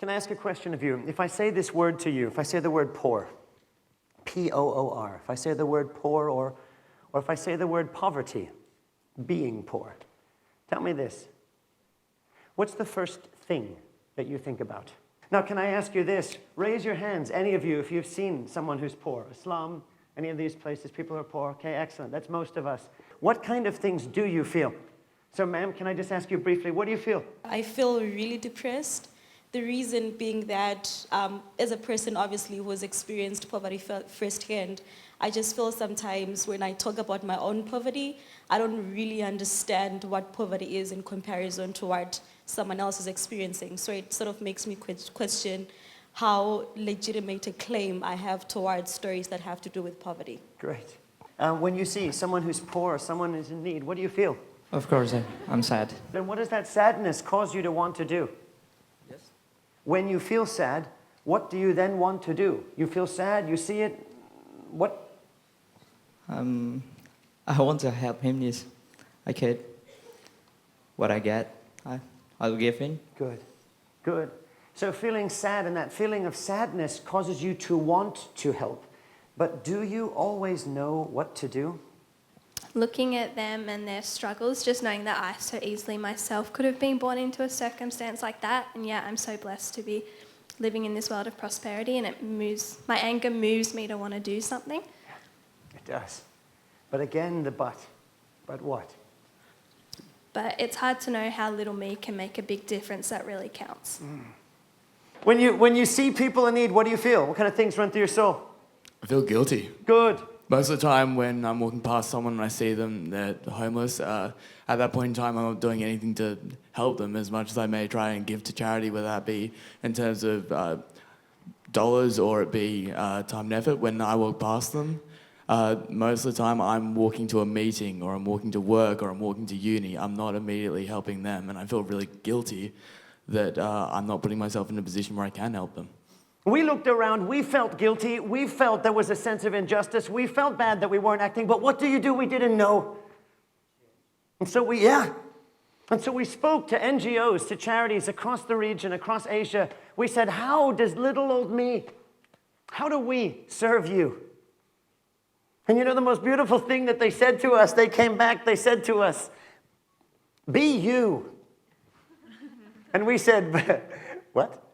Can I ask a question of you? If I say this word to you, if I say the word poor, P-O-O-R, if I say the word poor or if I say the word poverty, being poor, tell me this. What's the first thing that you think about? Now, can I ask you this? Raise your hands, any of you, if you've seen someone who's poor. Islam, any of these places, people who are poor. Okay, excellent. That's most of us. What kind of things do you feel? So, ma'am, can I just ask you briefly, what do you feel? I feel really depressed. The reason being that as a person, obviously, who has experienced poverty firsthand, I just feel sometimes when I talk about my own poverty, I don't really understand what poverty is in comparison to what someone else is experiencing. So it sort of makes me question how legitimate a claim I have towards stories that have to do with poverty. Great. When you see someone who's poor, someone who's in need, what do you feel? Of course, I'm sad. Then what does that sadness cause you to want to do? Yes. When you feel sad, what do you then want to do? You feel sad, you see it, what? I want to help him if I could. What I get, I'll give him. Good, good. So feeling sad and that feeling of sadness causes you to want to help. But do you always know what to do? Looking at them and their struggles, just knowing that I so easily myself could have been born into a circumstance like that, and yet I'm so blessed to be living in this world of prosperity, and my anger moves me to want to do something. It does. But again, the but. But what? But it's hard to know how little me can make a big difference that really counts. When you see people in need, what do you feel? What kind of things run through your soul? I feel guilty. Good. Most of the time when I'm walking past someone and I see them, they're homeless, at that point in time I'm not doing anything to help them as much as I may try and give to charity, whether that be in terms of dollars or it be time and effort. When I walk past them, most of the time I'm walking to a meeting or I'm walking to work or I'm walking to uni. I'm not immediately helping them, and I feel really guilty that I'm not putting myself in a position where I can help them. We looked around, we felt guilty, we felt there was a sense of injustice, we felt bad that we weren't acting, but what do? We didn't know. And so we spoke to NGOs, to charities across the region, across Asia. We said, how does little old me, how do we serve you? And you know the most beautiful thing that they said to us, they came back, they said to us, be you. And we said, what?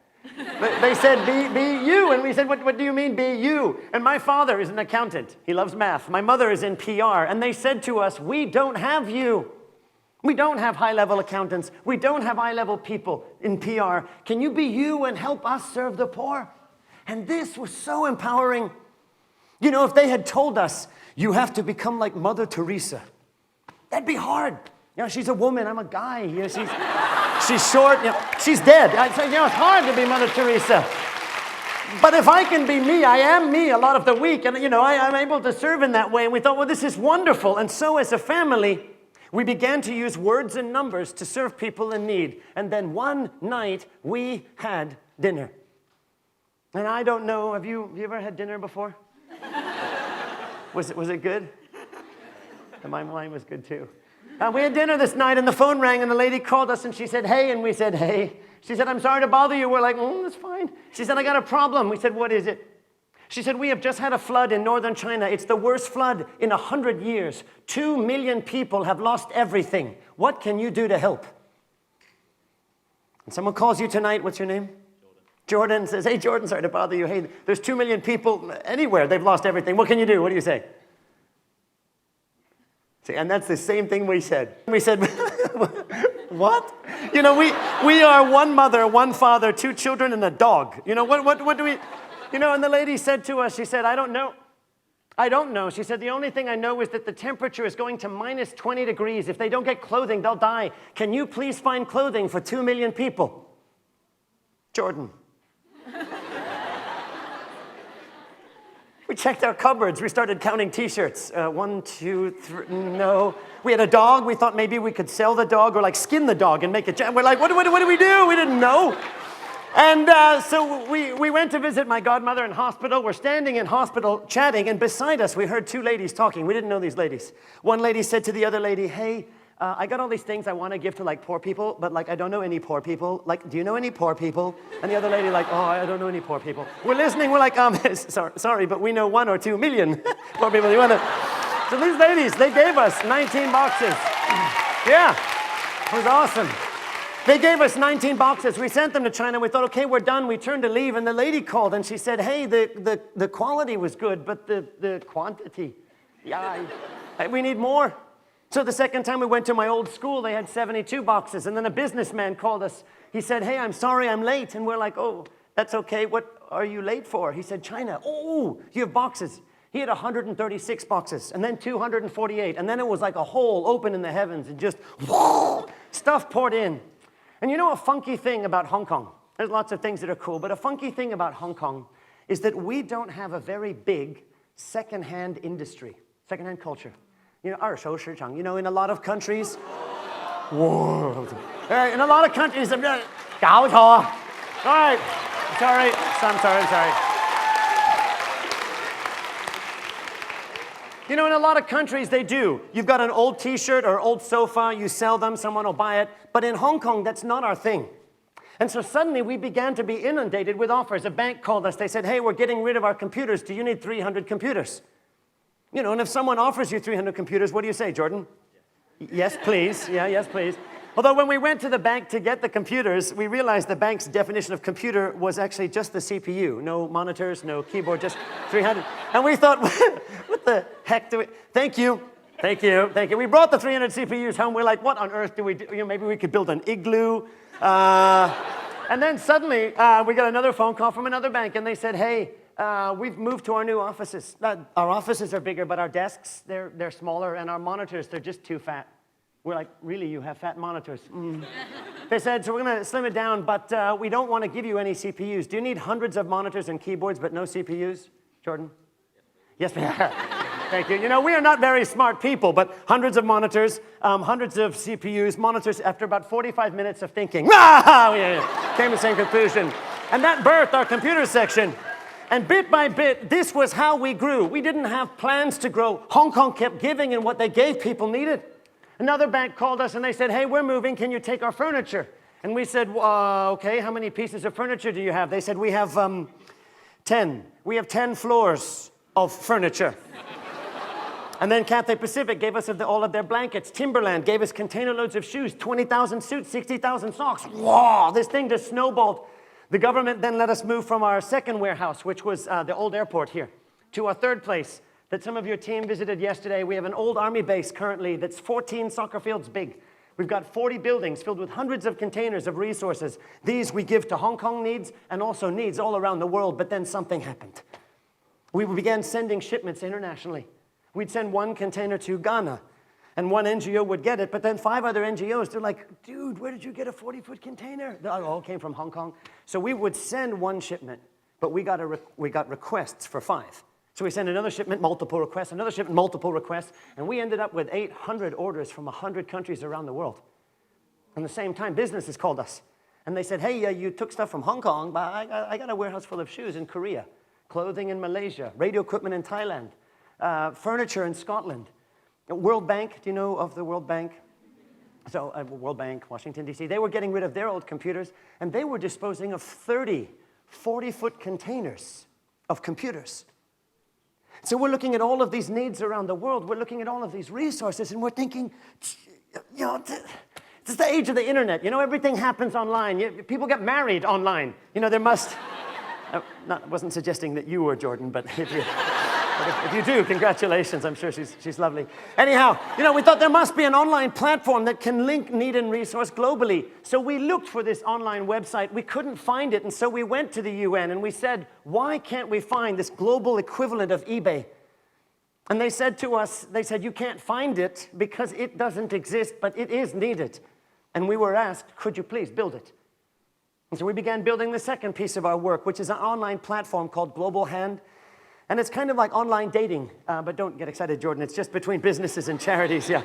They said, be you. And we said, what do you mean, be you? And my father is an accountant. He loves math. My mother is in PR. And they said to us, we don't have you. We don't have high-level accountants. We don't have high-level people in PR. Can you be you and help us serve the poor? And this was so empowering. You know, if they had told us, you have to become like Mother Teresa, that'd be hard. You know, she's a woman, I'm a guy. You know, she's short, you know, she's dead. You know, it's hard to be Mother Teresa. But if I can be me, I am me a lot of the week, and you know, I'm able to serve in that way. And we thought, well, this is wonderful. And so as a family, we began to use words and numbers to serve people in need. And then one night, we had dinner. And I don't know, have you ever had dinner before? Was it good? And my wine was good too. We had dinner this night and the phone rang and the lady called us and she said, hey, and we said, hey. She said, I'm sorry to bother you. We're like, that's fine. She said, I got a problem. We said, what is it? She said, we have just had a flood in northern China. It's the worst flood in 100 years. 2 million people have lost everything. What can you do to help? And someone calls you tonight, what's your name? Jordan says, hey, Jordan, sorry to bother you. Hey, there's 2 million people anywhere. They've lost everything. What can you do? What do you say? See, and that's the same thing we said. We said, what? You know, we are one mother, one father, 2 children, and a dog. You know, what do we, you know, and the lady said to us, she said, I don't know. I don't know. She said, the only thing I know is that the temperature is going to minus 20 degrees. If they don't get clothing, they'll die. Can you please find clothing for 2 million people? Jordan. We checked our cupboards. We started counting T-shirts. 1, 2, 3, no. We had a dog. We thought maybe we could sell the dog or like skin the dog and make it. We're like, what do we do? We didn't know. And so we went to visit my godmother in hospital. We're standing in hospital chatting, and beside us we heard 2 ladies talking. We didn't know these ladies. One lady said to the other lady, hey, I got all these things I want to give to like poor people, but like I don't know any poor people. Like, do you know any poor people? And the other lady like, oh, I don't know any poor people. We're listening, we're like, sorry, but we know 1 or 2 million poor people. You want to? So these ladies, they gave us 19 boxes. Yeah, it was awesome. They gave us 19 boxes. We sent them to China. We thought, okay, we're done. We turned to leave, and the lady called, and she said, hey, the quality was good, but the quantity, yeah, we need more. So the second time we went to my old school, they had 72 boxes, and then a businessman called us. He said, hey, I'm sorry I'm late. And we're like, oh, that's okay. What are you late for? He said, China. Oh, you have boxes. He had 136 boxes, and then 248, and then it was like a hole open in the heavens, and just whoa, stuff poured in. And you know a funky thing about Hong Kong? There's lots of things that are cool, but a funky thing about Hong Kong is that we don't have a very big second-hand industry, second-hand culture. You know, 二手市场, you know, in a lot of countries, whoa, in a lot of countries, 搞错. All right, sorry, I'm sorry. You know, in a lot of countries, they do. You've got an old t-shirt or old sofa, you sell them, someone will buy it. But in Hong Kong, that's not our thing. And so suddenly, we began to be inundated with offers. A bank called us. They said, hey, we're getting rid of our computers. Do you need 300 computers? You know, and if someone offers you 300 computers, what do you say, Jordan? Yes, please. Yeah, yes, please. Although when we went to the bank to get the computers, we realized the bank's definition of computer was actually just the CPU. No monitors, no keyboard, just 300. And we thought, what the heck do we... Thank you. We brought the 300 CPUs home. We're like, what on earth do we do? You know, maybe we could build an igloo. And then suddenly, we got another phone call from another bank, and they said, hey, we've moved to our new offices. Our offices are bigger, but our desks, they're smaller, and our monitors, they're just too fat. We're like, really, you have fat monitors? They said, so we're going to slim it down, but we don't want to give you any CPUs. Do you need hundreds of monitors and keyboards, but no CPUs? Jordan? Yes, thank you. You know, we are not very smart people, but hundreds of monitors, hundreds of CPUs, monitors, after about 45 minutes of thinking, we came to the same conclusion. And that birthed our computer section. And bit by bit, this was how we grew. We didn't have plans to grow. Hong Kong kept giving, and what they gave people needed. Another bank called us and they said, hey, we're moving, can you take our furniture? And we said, okay, how many pieces of furniture do you have? They said, we have 10. We have 10 floors of furniture. And then Cathay Pacific gave us all of their blankets. Timberland gave us container loads of shoes, 20,000 suits, 60,000 socks. Whoa, this thing just snowballed. The government then let us move from our second warehouse, which was the old airport here, to our third place that some of your team visited yesterday. We have an old army base currently that's 14 soccer fields big. We've got 40 buildings filled with hundreds of containers of resources. These we give to Hong Kong needs and also needs all around the world, but then something happened. We began sending shipments internationally. We'd send one container to Ghana, and one NGO would get it, but then 5 other NGOs, they're like, dude, where did you get a 40-foot container? They all came from Hong Kong. So we would send one shipment, but we got requests for 5. So we sent another shipment, multiple requests, another shipment, multiple requests, and we ended up with 800 orders from 100 countries around the world. At the same time, businesses called us, and they said, hey, you took stuff from Hong Kong, but I got a warehouse full of shoes in Korea, clothing in Malaysia, radio equipment in Thailand, furniture in Scotland. World Bank, do you know of the World Bank? So World Bank, Washington, D.C., they were getting rid of their old computers, and they were disposing of 30 40-foot containers of computers. So we're looking at all of these needs around the world. We're looking at all of these resources, and we're thinking, you know, it's the age of the internet. You know, everything happens online. People get married online. You know, there must... I wasn't suggesting that you were Jordan, but if you do, congratulations. I'm sure she's lovely. Anyhow, you know, we thought there must be an online platform that can link need and resource globally. So we looked for this online website. We couldn't find it, and so we went to the UN and we said, why can't we find this global equivalent of eBay? And they said to us, you can't find it because it doesn't exist, but it is needed. And we were asked, could you please build it? And so we began building the second piece of our work, which is an online platform called Global Hand. And it's kind of like online dating, but don't get excited, Jordan. It's just between businesses and charities, yeah.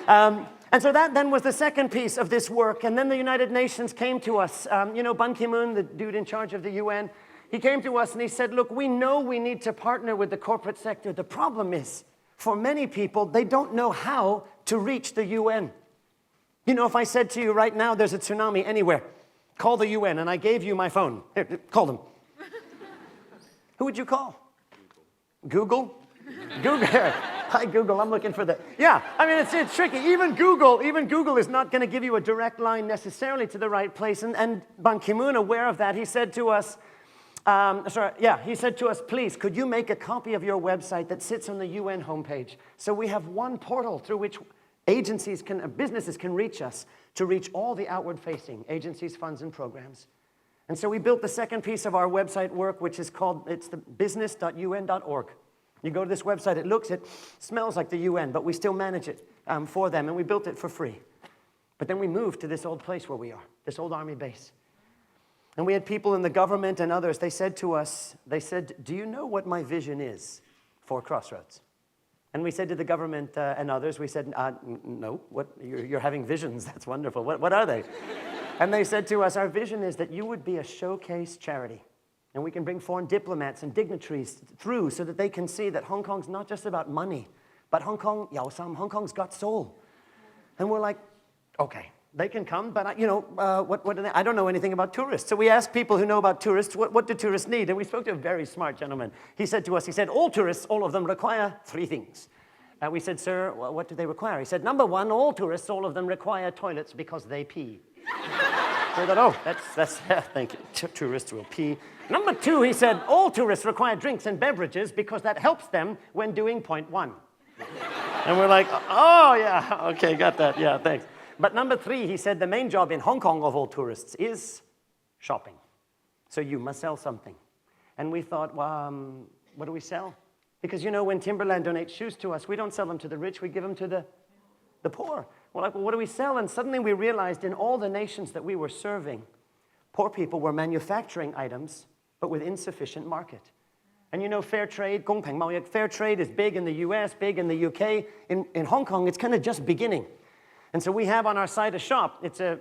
And so that then was the second piece of this work. And then the United Nations came to us. You know, Ban Ki-moon, the dude in charge of the UN, he came to us and he said, look, we know we need to partner with the corporate sector. The problem is, for many people, they don't know how to reach the UN. You know, if I said to you right now, there's a tsunami anywhere, call the UN, and I gave you my phone. Here, call them. Who would you call? Google? Google. Hi, Google, I'm looking for the... Yeah, I mean, it's tricky. Even Google is not going to give you a direct line necessarily to the right place. And Ban Ki-moon, aware of that, he said to us, he said to us, please, could you make a copy of your website that sits on the UN homepage? So we have one portal through which businesses can reach us to reach all the outward-facing agencies, funds, and programs. And so we built the second piece of our website work, which is called, it's the business.un.org. You go to this website, it smells like the UN, but we still manage it for them, and we built it for free. But then we moved to this old place where we are, this old army base. And we had people in the government and others, they said to us, do you know what my vision is for Crossroads? And we said to the government and others, we said, no, you're having visions, that's wonderful. What are they? And they said to us, our vision is that you would be a showcase charity. And we can bring foreign diplomats and dignitaries through so that they can see that Hong Kong's not just about money, but Hong Kong's got soul. And we're like, okay, they can come, but I don't know anything about tourists. So we asked people who know about tourists, what do tourists need? And we spoke to a very smart gentleman. He said to us, all tourists, all of them require 3 things. We said, sir, what do they require? He said, number 1, all tourists, all of them require toilets because they pee. So we thought, that's thank you. Tourists will pee. Number 2, he said, all tourists require drinks and beverages because that helps them when doing point 1. And we're like, oh, yeah, okay, got that, yeah, thanks. But number 3, he said, the main job in Hong Kong of all tourists is shopping. So you must sell something. And we thought, well, what do we sell? Because, when Timberland donates shoes to us, we don't sell them to the rich, we give them to the poor. We're like, well, what do we sell? And suddenly we realized in all the nations that we were serving, poor people were manufacturing items, but with insufficient market. And fair trade, 公平貿易, fair trade is big in the US, big in the UK. In Hong Kong, it's kind of just beginning. And so we have on our site a shop. It's a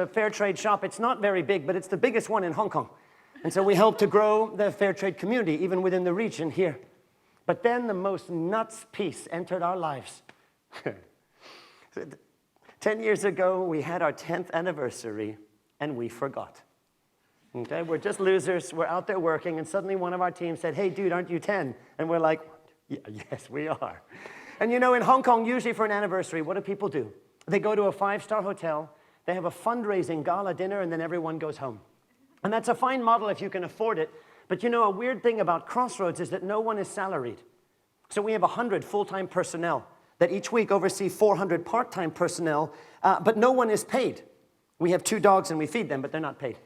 fair trade shop. It's not very big, but it's the biggest one in Hong Kong. And so we help to grow the fair trade community, even within the region here. But then the most nuts piece entered our lives. 10 years ago, we had our 10th anniversary, and we forgot. Okay, we're just losers. We're out there working, and suddenly one of our team said, hey, dude, aren't you 10? And we're like, yes, we are. And in Hong Kong, usually for an anniversary, what do people do? They go to a 5-star hotel, they have a fundraising gala dinner, and then everyone goes home. And that's a fine model if you can afford it. But a weird thing about Crossroads is that no one is salaried. So we have 100 full-time personnel that each week oversee 400 part-time personnel, but no one is paid. We have 2 dogs and we feed them, but they're not paid.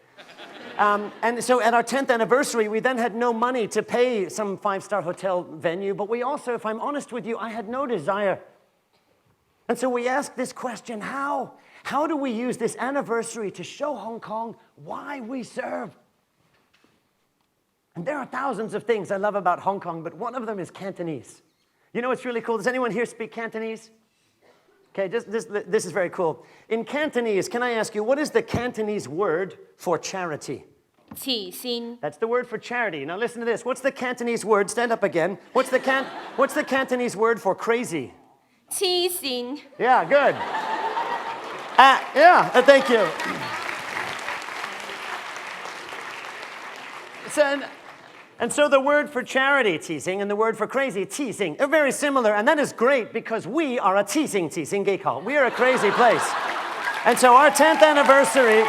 And so at our 10th anniversary, we then had no money to pay some 5-star hotel venue, but we also, if I'm honest with you, I had no desire. And so we asked this question, how do we use this anniversary to show Hong Kong why we serve? And there are thousands of things I love about Hong Kong, but one of them is Cantonese. You know what's really cool? Does anyone here speak Cantonese? Okay, this is very cool. In Cantonese, can I ask you, what is the Cantonese word for charity? 慈善 That's the word for charity. Now listen to this. What's the Cantonese word? Stand up again. What's the Cantonese word for crazy? 黐線 Yeah, good. Thank you. And so the word for charity, 慈善, and the word for crazy, 慈善, are very similar, and that is great because we are a 慈善機構. We are a crazy place. And so our 10th anniversary,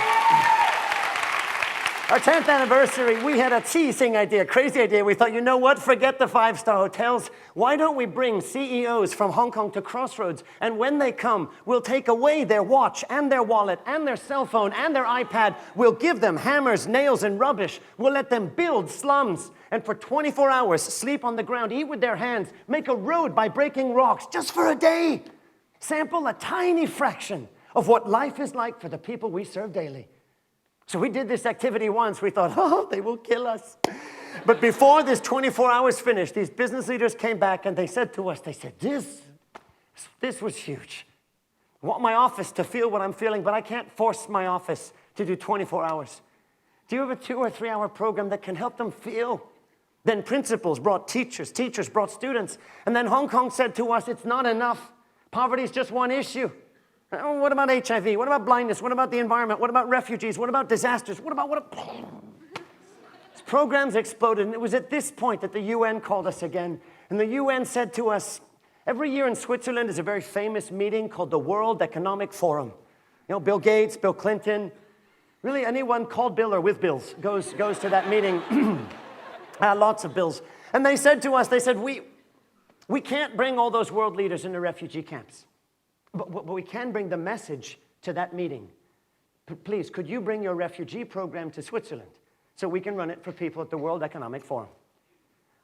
we had a 慈善 idea, crazy idea. We thought, you know what, forget the 5-star hotels. Why don't we bring CEOs from Hong Kong to Crossroads, and when they come, we'll take away their watch and their wallet and their cell phone and their iPad. We'll give them hammers, nails, and rubbish. We'll let them build slums, and for 24 hours, sleep on the ground, eat with their hands, make a road by breaking rocks, just for a day. Sample a tiny fraction of what life is like for the people we serve daily. So we did this activity once. We thought, oh, they will kill us. But before this 24 hours finished, these business leaders came back and they said to us, this was huge. I want my office to feel what I'm feeling, but I can't force my office to do 24 hours. Do you have a 2 or 3 hour program that can help them feel? Then principals brought teachers, teachers brought students. And then Hong Kong said to us, it's not enough. Poverty is just one issue. What about HIV? What about blindness? What about the environment? What about refugees? What about disasters? Programs exploded, and it was at this point that the UN called us again. And the UN said to us, every year in Switzerland is a very famous meeting called the World Economic Forum. You know, Bill Gates, Bill Clinton, really anyone called Bill or with Bills goes to that meeting. Lots of Bills. And they said to us, we can't bring all those world leaders into refugee camps. But we can bring the message to that meeting. Please, could you bring your refugee program to Switzerland so we can run it for people at the World Economic Forum?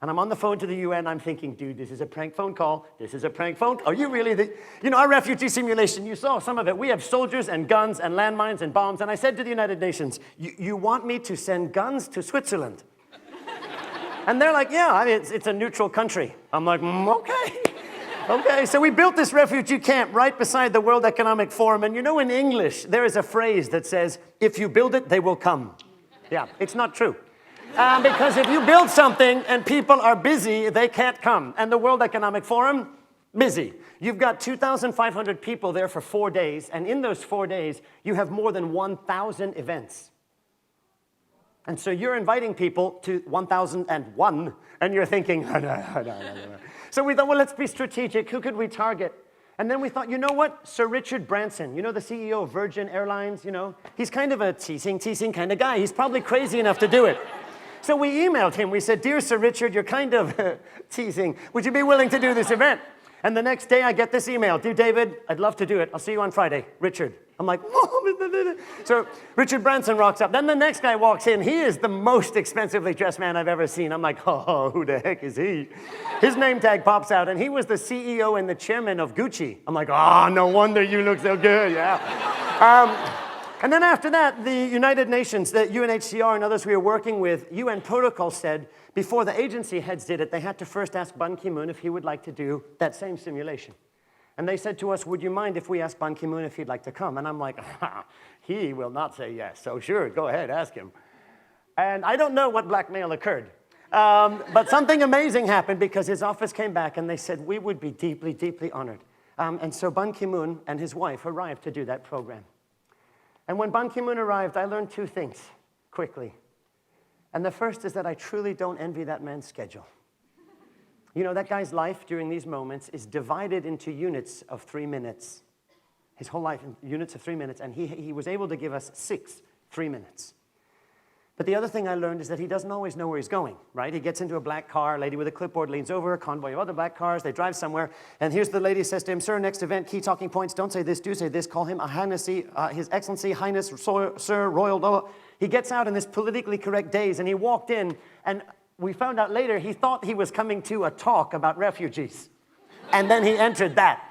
And I'm on the phone to the UN. I'm thinking, dude, this is a prank phone call. This is a prank phone call. Are you really our refugee simulation, you saw some of it. We have soldiers and guns and landmines and bombs. And I said to the United Nations, you want me to send guns to Switzerland? And they're like, yeah, I mean, it's a neutral country. I'm like, okay. Okay, so we built this refugee camp right beside the World Economic Forum. And you know, in English, there is a phrase that says, if you build it, they will come. Yeah, it's not true. Because if you build something and people are busy, they can't come. And the World Economic Forum, busy. You've got 2,500 people there for 4 days. And in those 4 days, you have more than 1,000 events. And so you're inviting people to 1,001, and you're thinking, no. So we thought, well, let's be strategic. Who could we target? And then we thought, you know what? Sir Richard Branson, you know, the CEO of Virgin Airlines, you know, he's kind of a teasing kind of guy. He's probably crazy enough to do it. So we emailed him. We said, dear Sir Richard, you're kind of teasing. Would you be willing to do this event? And the next day I get this email. Dear David, I'd love to do it. I'll see you on Friday. Richard. I'm like, so Richard Branson rocks up. Then the next guy walks in. He is the most expensively dressed man I've ever seen. I'm like, oh, who the heck is he? His name tag pops out, and he was the CEO and the chairman of Gucci. I'm like, oh, no wonder you look so good, yeah. And then after that, the United Nations, the UNHCR and others we were working with, UN protocol said, before the agency heads did it, they had to first ask Ban Ki-moon if he would like to do that same simulation. And they said to us, would you mind if we ask Ban Ki-moon if he'd like to come? And I'm like, he will not say yes. So sure, go ahead, ask him. And I don't know what blackmail occurred. But something amazing happened because his office came back and they said, we would be deeply, deeply honored. And so Ban Ki-moon and his wife arrived to do that program. And when Ban Ki-moon arrived, I learned 2 things quickly. And the first is that I truly don't envy that man's schedule. You know, that guy's life during these moments is divided into units of 3 minutes. His whole life in units of 3 minutes, and he was able to give us 6 3 minutes. But the other thing I learned is that he doesn't always know where he's going, right? He gets into a black car, a lady with a clipboard leans over, a convoy of other black cars, they drive somewhere, and here's the lady says to him, sir, next event, key talking points, don't say this, do say this, call him His Excellency, Highness, Sir, Royal, He gets out in this politically correct daze, and he walked in, and we found out later he thought he was coming to a talk about refugees. And then he entered that.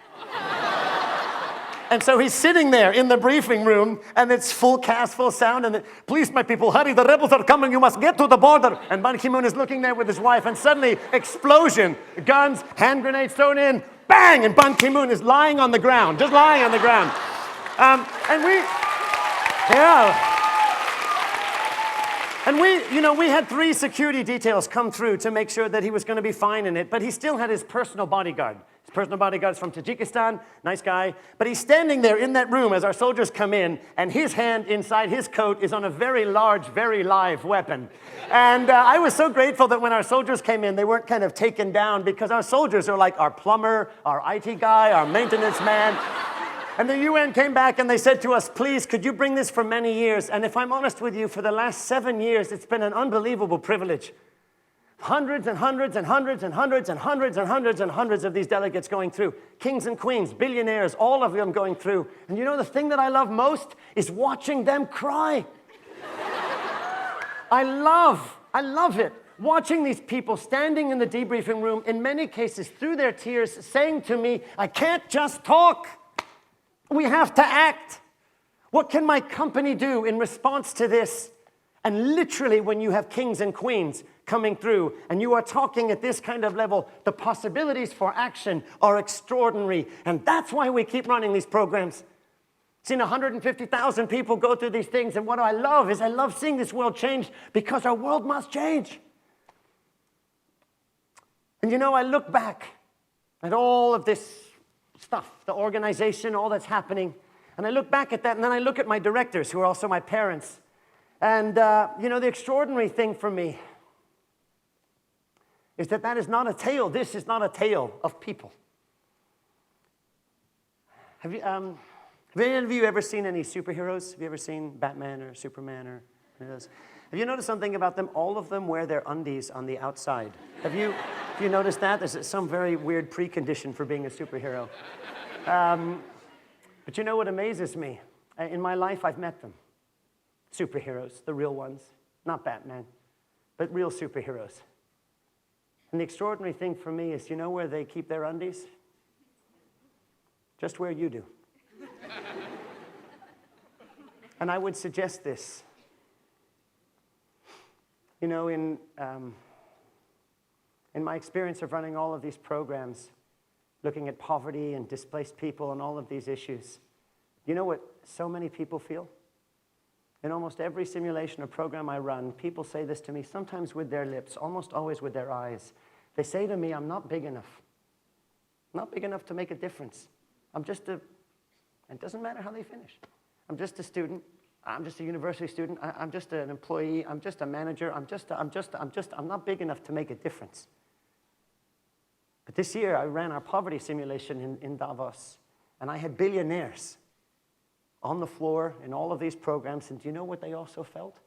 And so he's sitting there in the briefing room, and it's full cast, full sound, and please, my people, hurry, the rebels are coming, you must get to the border. And Ban Ki-moon is looking there with his wife, and suddenly, explosion, guns, hand grenades thrown in, bang, and Ban Ki-moon is lying on the ground, just lying on the ground. And we had 3 security details come through to make sure that he was going to be fine in it, but he still had his personal bodyguard. His personal bodyguard is from Tajikistan, nice guy, but he's standing there in that room as our soldiers come in, and his hand inside his coat is on a very large, very live weapon. And I was so grateful that when our soldiers came in, they weren't kind of taken down, because our soldiers are like our plumber, our IT guy, our maintenance man. And the UN came back and they said to us, please, could you bring this for many years? And if I'm honest with you, for the last 7 years, it's been an unbelievable privilege. Hundreds and hundreds and hundreds and hundreds and hundreds and hundreds and hundreds of these delegates going through. Kings and queens, billionaires, all of them going through. And you know the thing that I love most is watching them cry. I love it. Watching these people standing in the debriefing room, in many cases through their tears, saying to me, I can't just talk. We have to act. What can my company do in response to this? And literally, when you have kings and queens coming through and you are talking at this kind of level, the possibilities for action are extraordinary. And that's why we keep running these programs. Seen 150,000 people go through these things. And what I love is I love seeing this world change, because our world must change. And you know, I look back at all of this stuff, the organization, all that's happening, And I look back at that, and then I look at my directors, who are also my parents. And, you know, the extraordinary thing for me is that that is not a tale. This is not a tale of people. Have any of you ever seen any superheroes? Have you ever seen Batman or Superman or any of those? Have you noticed something about them? All of them wear their undies on the outside. Have you noticed that? There's some very weird precondition for being a superhero. But you know what amazes me? In my life, I've met them. Superheroes, the real ones. Not Batman, but real superheroes. And the extraordinary thing for me is, you know where they keep their undies? Just where you do. And I would suggest this. You know, in my experience of running all of these programs, looking at poverty and displaced people and all of these issues, you know what so many people feel? In almost every simulation or program I run, people say this to me, sometimes with their lips, almost always with their eyes. They say to me, I'm not big enough. I'm not big enough to make a difference. It doesn't matter how they finish. I'm just a student. I'm just a university student. I'm just an employee. I'm just a manager. I'm not big enough to make a difference. But this year, I ran our poverty simulation in Davos, and I had billionaires on the floor in all of these programs, and do you know what they also felt?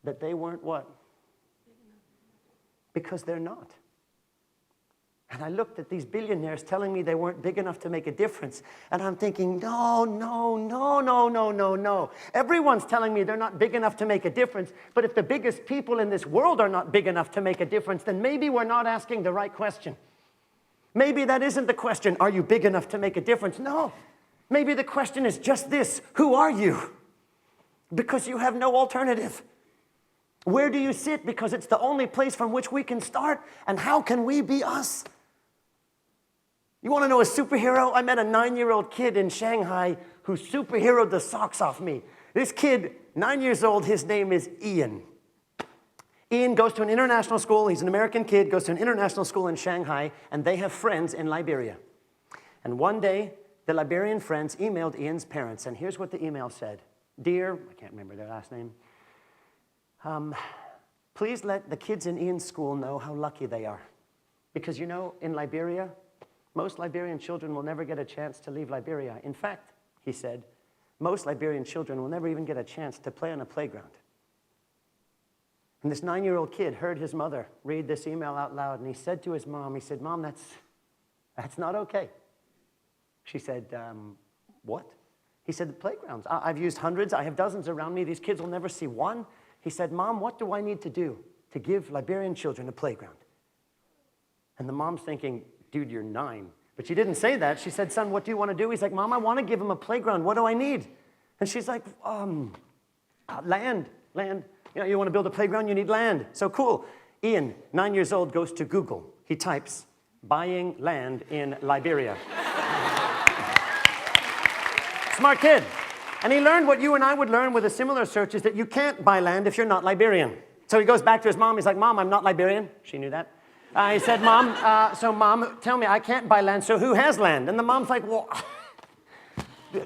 That they weren't what? Because they're not. And I looked at these billionaires telling me they weren't big enough to make a difference. And I'm thinking, no. Everyone's telling me they're not big enough to make a difference. But if the biggest people in this world are not big enough to make a difference, then maybe we're not asking the right question. Maybe that isn't the question, are you big enough to make a difference? No. Maybe the question is just this, who are you? Because you have no alternative. Where do you sit? Because it's the only place from which we can start. And how can we be us? You want to know a superhero? I met a 9-year-old kid in Shanghai who superheroed the socks off me. This kid, 9 years old, his name is Ian. Ian goes to an international school. He's an American kid, goes to an international school in Shanghai, and they have friends in Liberia. And one day, the Liberian friends emailed Ian's parents, and here's what the email said. Dear, I can't remember their last name, please let the kids in Ian's school know how lucky they are. Because you know, in Liberia, most Liberian children will never get a chance to leave Liberia. In fact, he said, most Liberian children will never even get a chance to play on a playground. And this 9-year-old kid heard his mother read this email out loud, and he said to his mom, he said, Mom, that's not okay. She said, what? He said, the playgrounds. I've used hundreds. I have dozens around me. These kids will never see one. He said, Mom, what do I need to do to give Liberian children a playground? And the mom's thinking, dude, you're 9. But she didn't say that. She said, son, what do you want to do? He's like, Mom, I want to give him a playground. What do I need? And she's like, land. You know, you want to build a playground, you need land. So cool. Ian, 9 years old, goes to Google. He types, buying land in Liberia. Smart kid. And he learned what you and I would learn with a similar search, is that you can't buy land if you're not Liberian. So he goes back to his mom. He's like, Mom, I'm not Liberian. She knew that. He said, Mom, Mom, tell me, I can't buy land, so who has land? And the mom's like, well,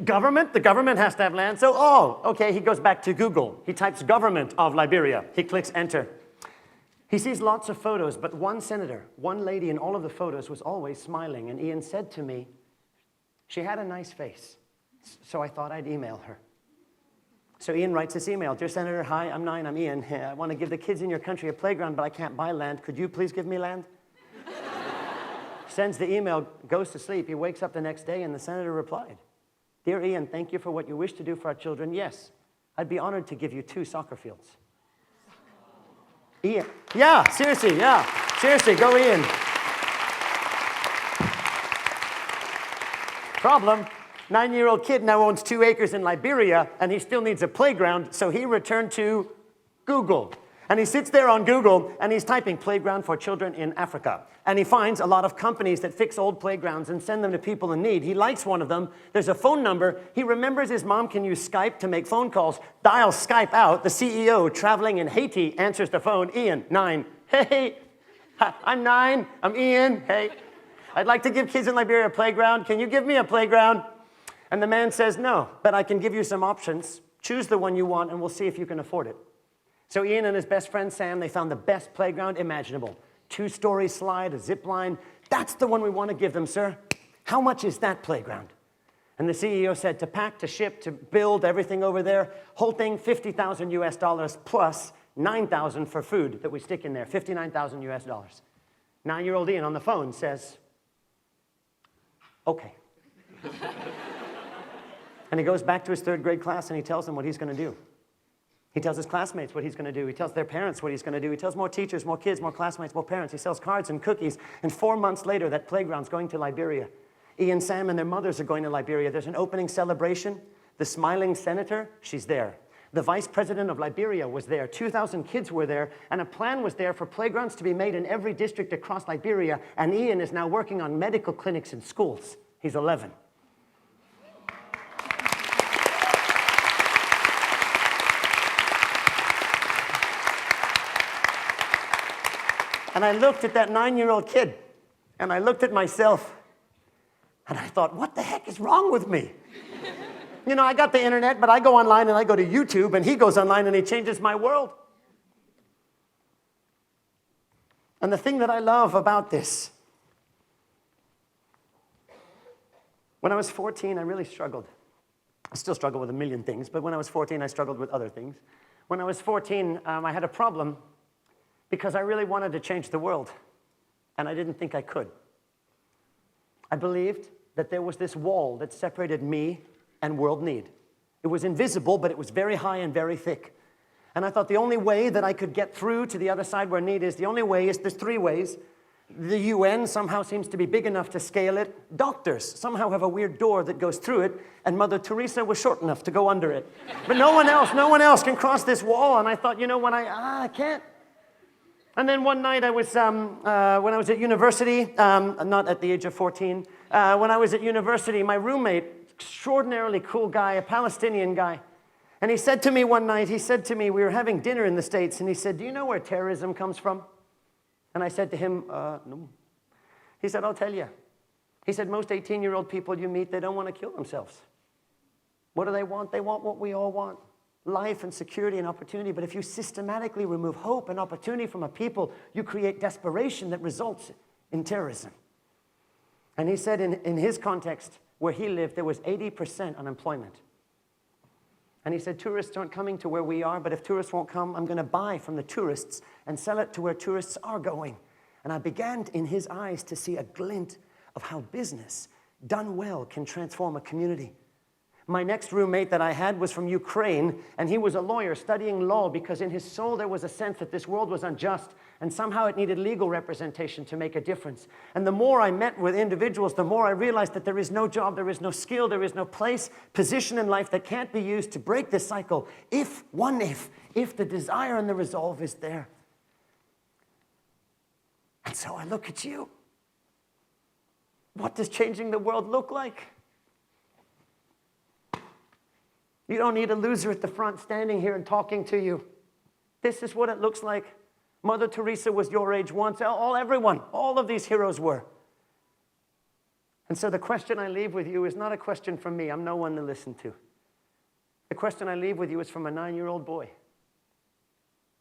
government? The government has to have land. So, okay, he goes back to Google. He types government of Liberia. He clicks enter. He sees lots of photos, but one senator, one lady in all of the photos was always smiling. And Ian said to me, she had a nice face, so I thought I'd email her. So Ian writes this email. Dear Senator, hi, I'm 9, I'm Ian. I want to give the kids in your country a playground, but I can't buy land. Could you please give me land? Sends the email, goes to sleep. He wakes up the next day, and the senator replied, Dear Ian, thank you for what you wish to do for our children. Yes, I'd be honored to give you 2 soccer fields. Ian, seriously, go Ian. Problem. 9-year-old kid now owns 2 acres in Liberia, and he still needs a playground, so he returned to Google. And he sits there on Google, and he's typing playground for children in Africa. And he finds a lot of companies that fix old playgrounds and send them to people in need. He likes one of them. There's a phone number. He remembers his mom can use Skype to make phone calls. Dials Skype out. The CEO, traveling in Haiti, answers the phone. Ian, 9. Hey, I'm 9. I'm Ian. Hey, I'd like to give kids in Liberia a playground. Can you give me a playground? And the man says, no, but I can give you some options. Choose the one you want, and we'll see if you can afford it. So Ian and his best friend Sam, they found the best playground imaginable. 2-story slide, a zip line. That's the one we want to give them, sir. How much is that playground? And the CEO said, to pack, to ship, to build everything over there, whole thing, $50,000 US plus $9,000 for food that we stick in there, $59,000 US. 9-year-old Ian on the phone says, okay. And he goes back to his 3rd grade class and he tells them what he's going to do. He tells his classmates what he's going to do. He tells their parents what he's going to do. He tells more teachers, more kids, more classmates, more parents. He sells cards and cookies. And 4 months later, that playground's going to Liberia. Ian, Sam, and their mothers are going to Liberia. There's an opening celebration. The smiling senator, she's there. The vice president of Liberia was there. 2,000 kids were there. And a plan was there for playgrounds to be made in every district across Liberia. And Ian is now working on medical clinics in schools. He's 11. And I looked at that 9-year-old kid, and I looked at myself, and I thought, what the heck is wrong with me? You know, I got the internet, but I go online and I go to YouTube, and he goes online and he changes my world. And the thing that I love about this, when I was 14, I really struggled. I still struggle with a million things, but when I was 14, I struggled with other things. When I was 14, I had a problem because I really wanted to change the world, and I didn't think I could. I believed that there was this wall that separated me and world need. It was invisible, but it was very high and very thick. And I thought the only way that I could get through to the other side where need is, the only way is, there's 3 ways. The UN somehow seems to be big enough to scale it. Doctors somehow have a weird door that goes through it, and Mother Teresa was short enough to go under it. But no one else can cross this wall, and I thought, you know, when I can't. And then one night I was, when I was at university, not at the age of 14, when I was at university, my roommate, extraordinarily cool guy, a Palestinian guy, and he said to me one night, we were having dinner in the States, and he said, do you know where terrorism comes from? And I said to him, no. He said, I'll tell you. He said, most 18-year-old people you meet, they don't want to kill themselves. What do they want? They want what we all want. Life and security and opportunity. But if you systematically remove hope and opportunity from a people, you create desperation that results in terrorism. And he said in his context, where he lived, there was 80% unemployment. And he said, tourists aren't coming to where we are, but if tourists won't come, I'm going to buy from the tourists and sell it to where tourists are going. And I began in his eyes to see a glint of how business done well can transform a community. My next roommate that I had was from Ukraine, and he was a lawyer studying law because in his soul there was a sense that this world was unjust and somehow it needed legal representation to make a difference. And the more I met with individuals, the more I realized that there is no job, there is no skill, there is no place, position in life that can't be used to break this cycle if the desire and the resolve is there. And so I look at you. What does changing the world look like? You don't need a loser at the front standing here and talking to you. This is what it looks like. Mother Teresa was your age once. Everyone, all of these heroes were. And so the question I leave with you is not a question from me. I'm no one to listen to. The question I leave with you is from a 9-year-old boy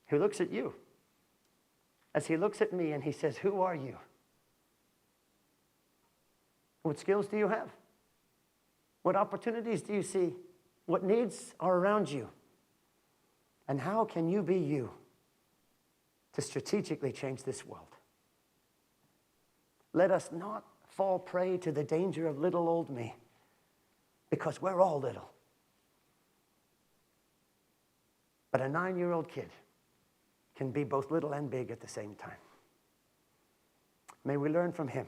who looks at you as he looks at me and he says, who are you? What skills do you have? What opportunities do you see? What needs are around you? And how can you be you to strategically change this world? Let us not fall prey to the danger of little old me, because we're all little. But a 9-year-old kid can be both little and big at the same time. May we learn from him,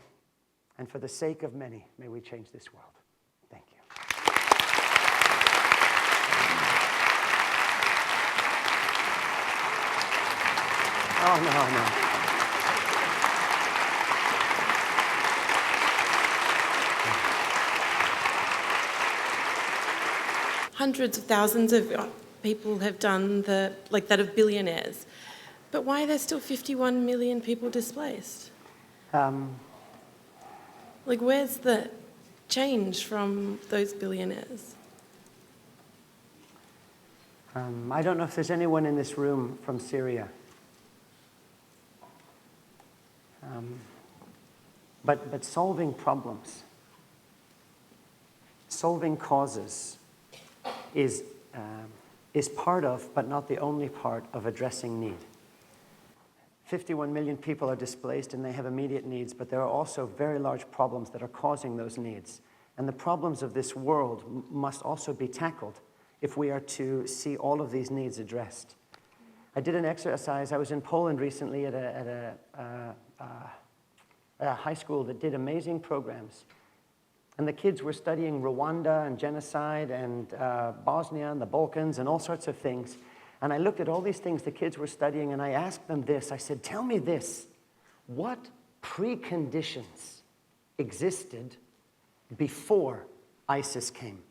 and for the sake of many, may we change this world. Thank you. Oh, no. Hundreds of thousands of people have done that of billionaires. But why are there still 51 million people displaced? Where's the change from those billionaires? I don't know if there's anyone in this room from Syria. But solving problems, solving causes is part of, but not the only part of addressing need. 51 million people are displaced and they have immediate needs, but there are also very large problems that are causing those needs. And the problems of this world must also be tackled if we are to see all of these needs addressed. I did an exercise. I was in Poland recently at a high school that did amazing programs. And the kids were studying Rwanda and genocide and Bosnia and the Balkans and all sorts of things. And I looked at all these things the kids were studying and I asked them this. I said, tell me this, what preconditions existed before ISIS came?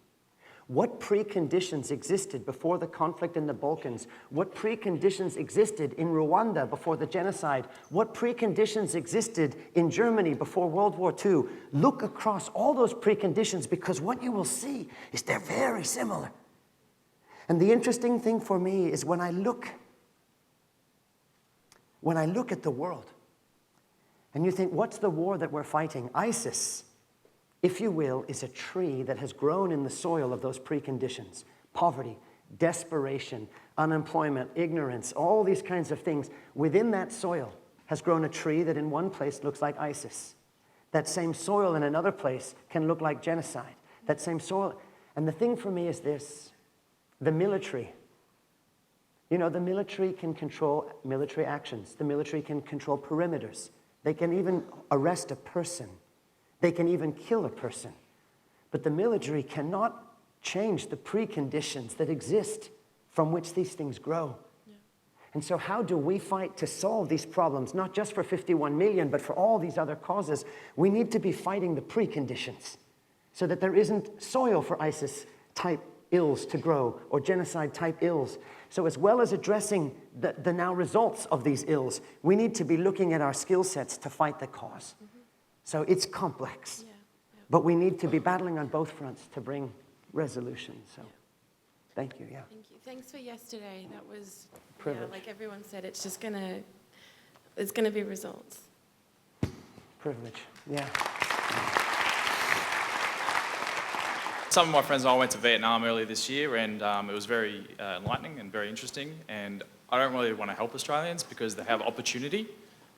What preconditions existed before the conflict in the Balkans? What preconditions existed in Rwanda before the genocide? What preconditions existed in Germany before World War II? Look across all those preconditions, because what you will see is they're very similar. And the interesting thing for me is when I look at the world, and you think, what's the war that we're fighting? ISIS, if you will, is a tree that has grown in the soil of those preconditions. Poverty, desperation, unemployment, ignorance, all these kinds of things. Within that soil has grown a tree that in one place looks like ISIS. That same soil in another place can look like genocide. That same soil. And the thing for me is this, the military. You know, the military can control military actions. The military can control perimeters. They can even arrest a person. They can even kill a person. But the military cannot change the preconditions that exist from which these things grow. Yeah. And so how do we fight to solve these problems, not just for 51 million, but for all these other causes? We need to be fighting the preconditions so that there isn't soil for ISIS-type ills to grow or genocide-type ills. So as well as addressing the now results of these ills, we need to be looking at our skill sets to fight the cause. Mm-hmm. So it's complex, but we need to be battling on both fronts to bring resolution. So thank you, Thank you. Thanks for yesterday. That was, privilege. Like everyone said, it's just it's gonna be results. Privilege, yeah. Some of my friends and I went to Vietnam earlier this year, and it was very enlightening and very interesting. And I don't really want to help Australians because they have opportunity,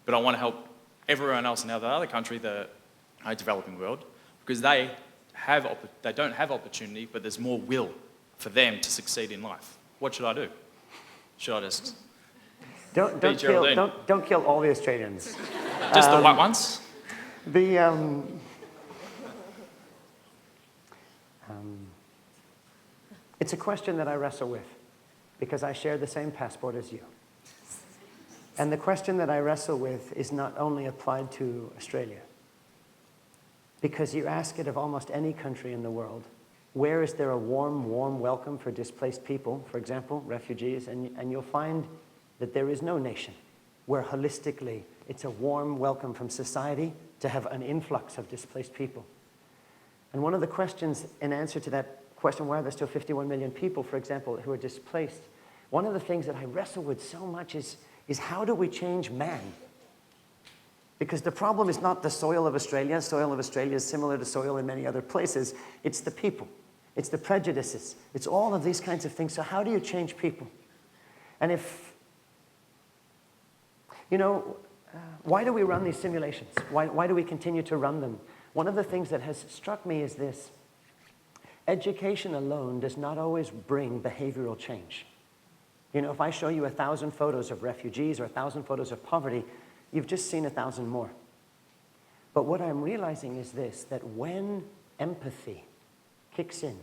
but I want to help everyone else in the other country, the developing world, because they don't have opportunity, but there's more will for them to succeed in life. What should I do? Should I just don't kill all the Australians? Just the white ones? It's a question that I wrestle with because I share the same passport as you. And the question that I wrestle with is not only applied to Australia, because you ask it of almost any country in the world, where is there a warm welcome for displaced people, for example, refugees, and you'll find that there is no nation where holistically it's a warm welcome from society to have an influx of displaced people. And one of the questions in answer to that question, why are there still 51 million people, for example, who are displaced, one of the things that I wrestle with so much is how do we change man? Because the problem is not the soil of Australia. Soil of Australia is similar to soil in many other places. It's the people. It's the prejudices. It's all of these kinds of things. So how do you change people? And why do we run these simulations? Why do we continue to run them? One of the things that has struck me is this. Education alone does not always bring behavioral change. You know, if I show you 1,000 photos of refugees or 1,000 photos of poverty, you've just seen 1,000 more. But what I'm realizing is this, that when empathy kicks in,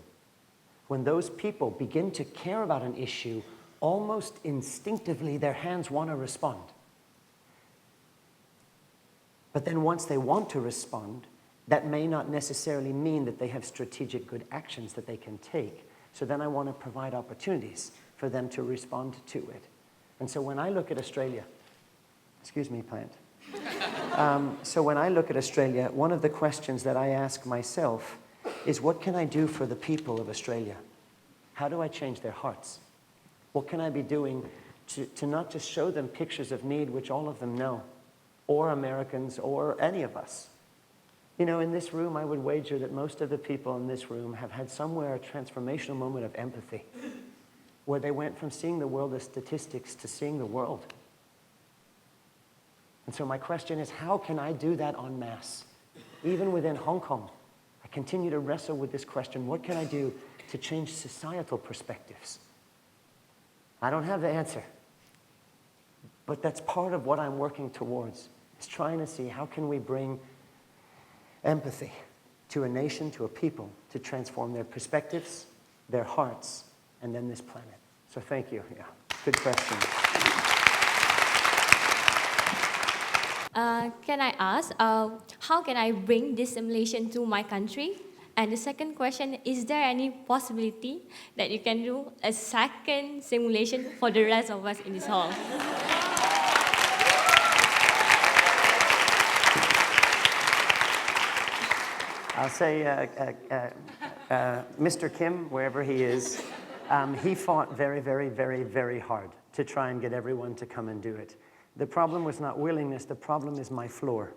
when those people begin to care about an issue, almost instinctively their hands want to respond. But then once they want to respond, that may not necessarily mean that they have strategic good actions that they can take. So then I want to provide opportunities for them to respond to it. And so when I look at Australia, excuse me, plant. So when I look at Australia, one of the questions that I ask myself is what can I do for the people of Australia? How do I change their hearts? What can I be doing to not just show them pictures of need, which all of them know, or Americans, or any of us? You know, in this room, I would wager that most of the people in this room have had somewhere a transformational moment of empathy, where they went from seeing the world as statistics to seeing the world. And so my question is, how can I do that en masse? Even within Hong Kong, I continue to wrestle with this question, what can I do to change societal perspectives? I don't have the answer, but that's part of what I'm working towards, is trying to see how can we bring empathy to a nation, to a people, to transform their perspectives, their hearts, and then this planet. So thank you. Yeah, good question. Can I ask, how can I bring this simulation to my country? And the second question, is there any possibility that you can do a second simulation for the rest of us in this hall? I'll say Mr. Kim, wherever he is, he fought very, very, very, very hard to try and get everyone to come and do it. The problem was not willingness, the problem is my floor.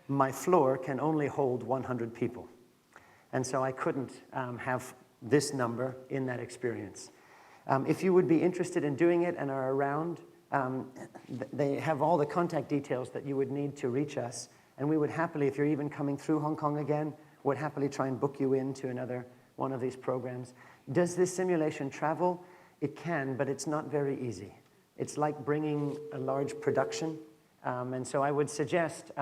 My floor can only hold 100 people. And so I couldn't have this number in that experience. If you would be interested in doing it and are around, they have all the contact details that you would need to reach us. And we would happily, if you're even coming through Hong Kong again, would happily try and book you into another one of these programs. Does this simulation travel? It can, but it's not very easy. It's like bringing a large production. And so I would suggest,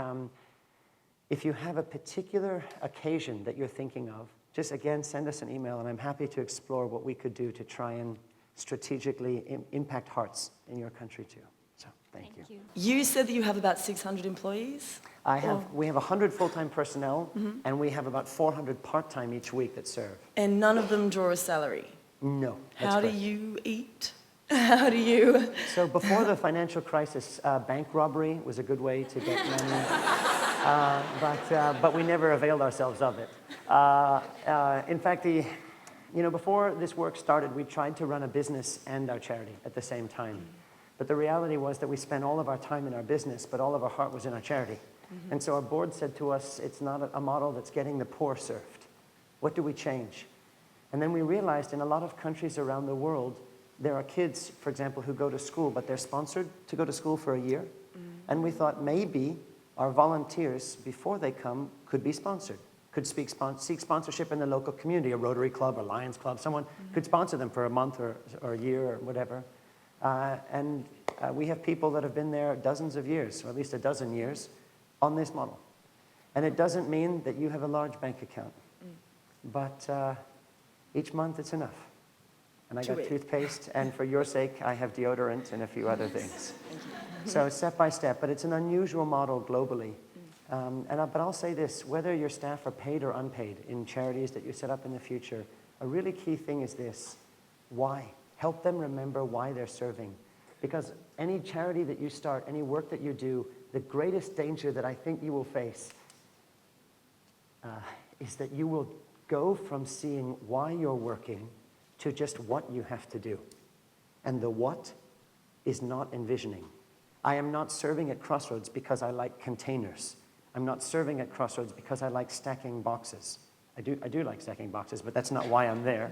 if you have a particular occasion that you're thinking of, just again, send us an email, and I'm happy to explore what we could do to try and strategically impact hearts in your country too. So thank you. You said that you have about 600 employees? We have 100 full-time personnel, and we have about 400 part-time each week that serve. And none of them draw a salary? No. How do you eat? How do you... So before the financial crisis, bank robbery was a good way to get money, but we never availed ourselves of it. In fact, before this work started, we tried to run a business and our charity at the same time. But the reality was that we spent all of our time in our business, but all of our heart was in our charity. And so our board said to us, it's not a model that's getting the poor served. What do we change? And then we realized in a lot of countries around the world, there are kids, for example, who go to school, but they're sponsored to go to school for a year. And we thought maybe our volunteers, before they come, could be sponsored, could seek sponsorship in the local community, a Rotary Club, a Lions Club, someone could sponsor them for a month or a year or whatever. We have people that have been there dozens of years, or at least a dozen years, on this model. And it doesn't mean that you have a large bank account, but each month it's enough. And I got toothpaste, and for your sake, I have deodorant and a few other things. So step by step, but it's an unusual model globally. But I'll say this, whether your staff are paid or unpaid in charities that you set up in the future, a really key thing is this: why? Help them remember why they're serving. Because any charity that you start, any work that you do, the greatest danger that I think you will face is that you will go from seeing why you're working to just what you have to do. And the what is not envisioning. I am not serving at Crossroads because I like containers. I'm not serving at Crossroads because I like stacking boxes. I do like stacking boxes, but that's not why I'm there.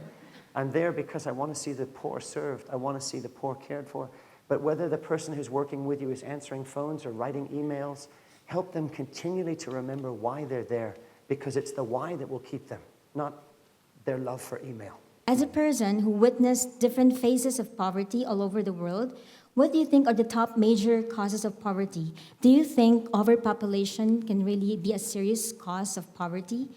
I'm there because I want to see the poor served. I want to see the poor cared for. But whether the person who's working with you is answering phones or writing emails, help them continually to remember why they're there, because it's the why that will keep them, not their love for email. As a person who witnessed different phases of poverty all over the world, what do you think are the top major causes of poverty? Do you think overpopulation can really be a serious cause of poverty?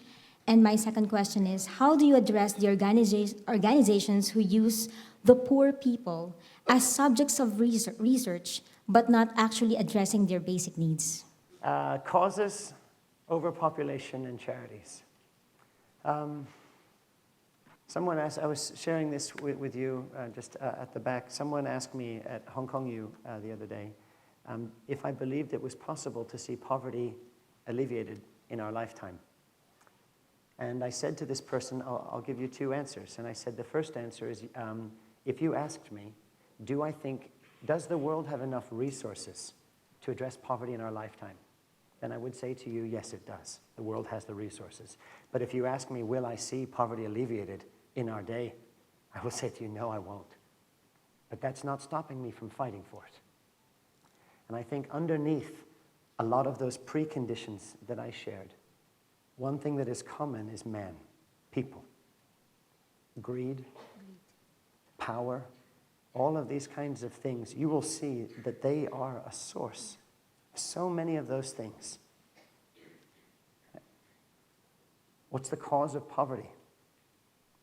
And my second question is, how do you address the organizations who use the poor people as subjects of research, but not actually addressing their basic needs? Causes, overpopulation, and charities. Someone asked, I was sharing this with you just at the back. Someone asked me at Hong Kong U the other day if I believed it was possible to see poverty alleviated in our lifetime. And I said to this person, I'll give you two answers. And I said, the first answer is, if you asked me, does the world have enough resources to address poverty in our lifetime? Then I would say to you, yes, it does. The world has the resources. But if you ask me, will I see poverty alleviated in our day? I will say to you, no, I won't. But that's not stopping me from fighting for it. And I think underneath a lot of those preconditions that I shared, one thing that is common is man, people. Greed, power, all of these kinds of things, you will see that they are a source. So many of those things. What's the cause of poverty?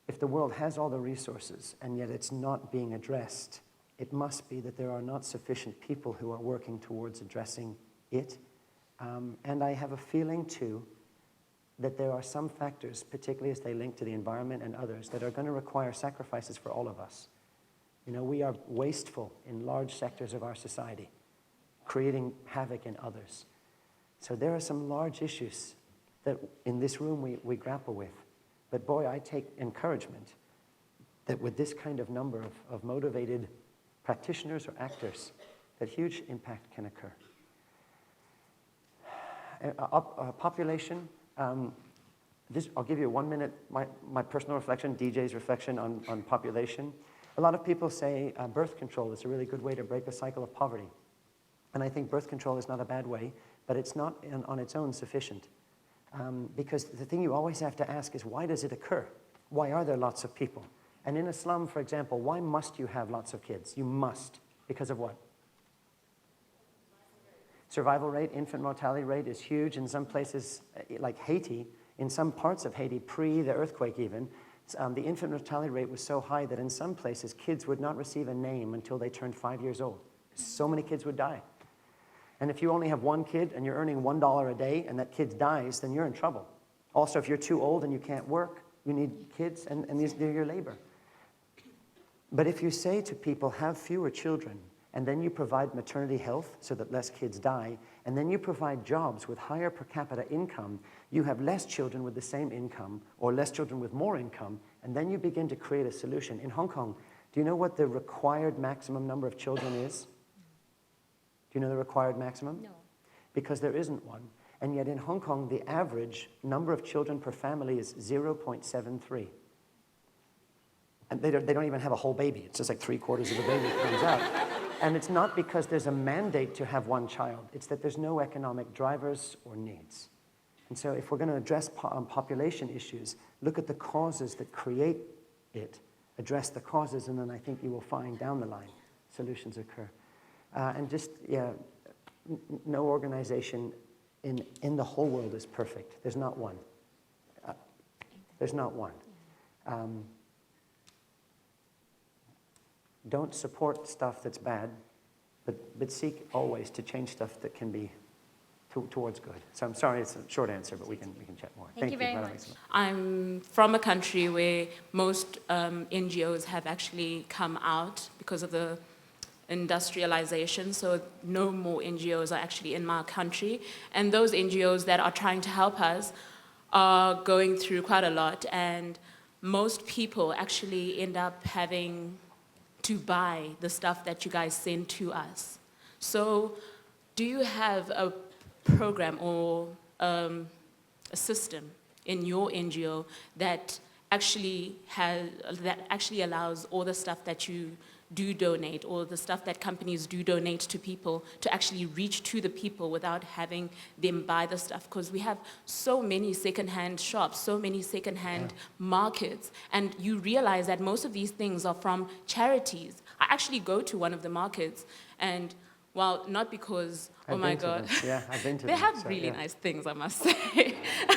If the world has all the resources and yet it's not being addressed, it must be that there are not sufficient people who are working towards addressing it. And I have a feeling too that there are some factors, particularly as they link to the environment and others, that are going to require sacrifices for all of us. You know, we are wasteful in large sectors of our society, creating havoc in others. So there are some large issues that in this room we grapple with. But boy, I take encouragement that with this kind of number of motivated practitioners or actors, that huge impact can occur. Population, I'll give you 1 minute, my personal reflection, DJ's reflection on population. A lot of people say birth control is a really good way to break the cycle of poverty. And I think birth control is not a bad way, but it's not on its own sufficient. Because the thing you always have to ask is, why does it occur? Why are there lots of people? And in a slum, for example, why must you have lots of kids? You must. Because of what? Survival rate, infant mortality rate is huge. In some places, like Haiti, in some parts of Haiti, pre the earthquake even, the infant mortality rate was so high that in some places, kids would not receive a name until they turned 5 years old. So many kids would die. And if you only have one kid and you're earning $1 a day and that kid dies, then you're in trouble. Also, if you're too old and you can't work, you need kids and they're your labor. But if you say to people, have fewer children, and then you provide maternity health so that less kids die, and then you provide jobs with higher per capita income, you have less children with the same income, or less children with more income, and then you begin to create a solution. In Hong Kong, do you know what the required maximum number of children is? Do you know the required maximum? No. Because there isn't one. And yet in Hong Kong, the average number of children per family is 0.73. And they don't even have a whole baby. It's just like 3/4 of the baby comes out. And it's not because there's a mandate to have one child. It's that there's no economic drivers or needs. And so if we're going to address population issues, look at the causes that create it, address the causes, and then I think you will find down the line solutions occur. And just, no organization in the whole world is perfect. There's not one. There's not one. Don't support stuff that's bad, but seek always to change stuff that can be towards good. So I'm sorry, it's a short answer, but we can chat more. Thank you very much. I'm from a country where most NGOs have actually come out because of the industrialization, so no more NGOs are actually in my country. And those NGOs that are trying to help us are going through quite a lot, and most people actually end up having to buy the stuff that you guys send to us. So do you have a program or a system in your NGO that actually allows all the stuff that you do donate, or the stuff that companies do donate to people, to actually reach to the people without having them buy the stuff? Because we have so many secondhand shops, so many secondhand markets, and you realize that most of these things are from charities. I actually go to one of the markets, and well, not because, oh my God, I've been to they them. have really nice things, I must say.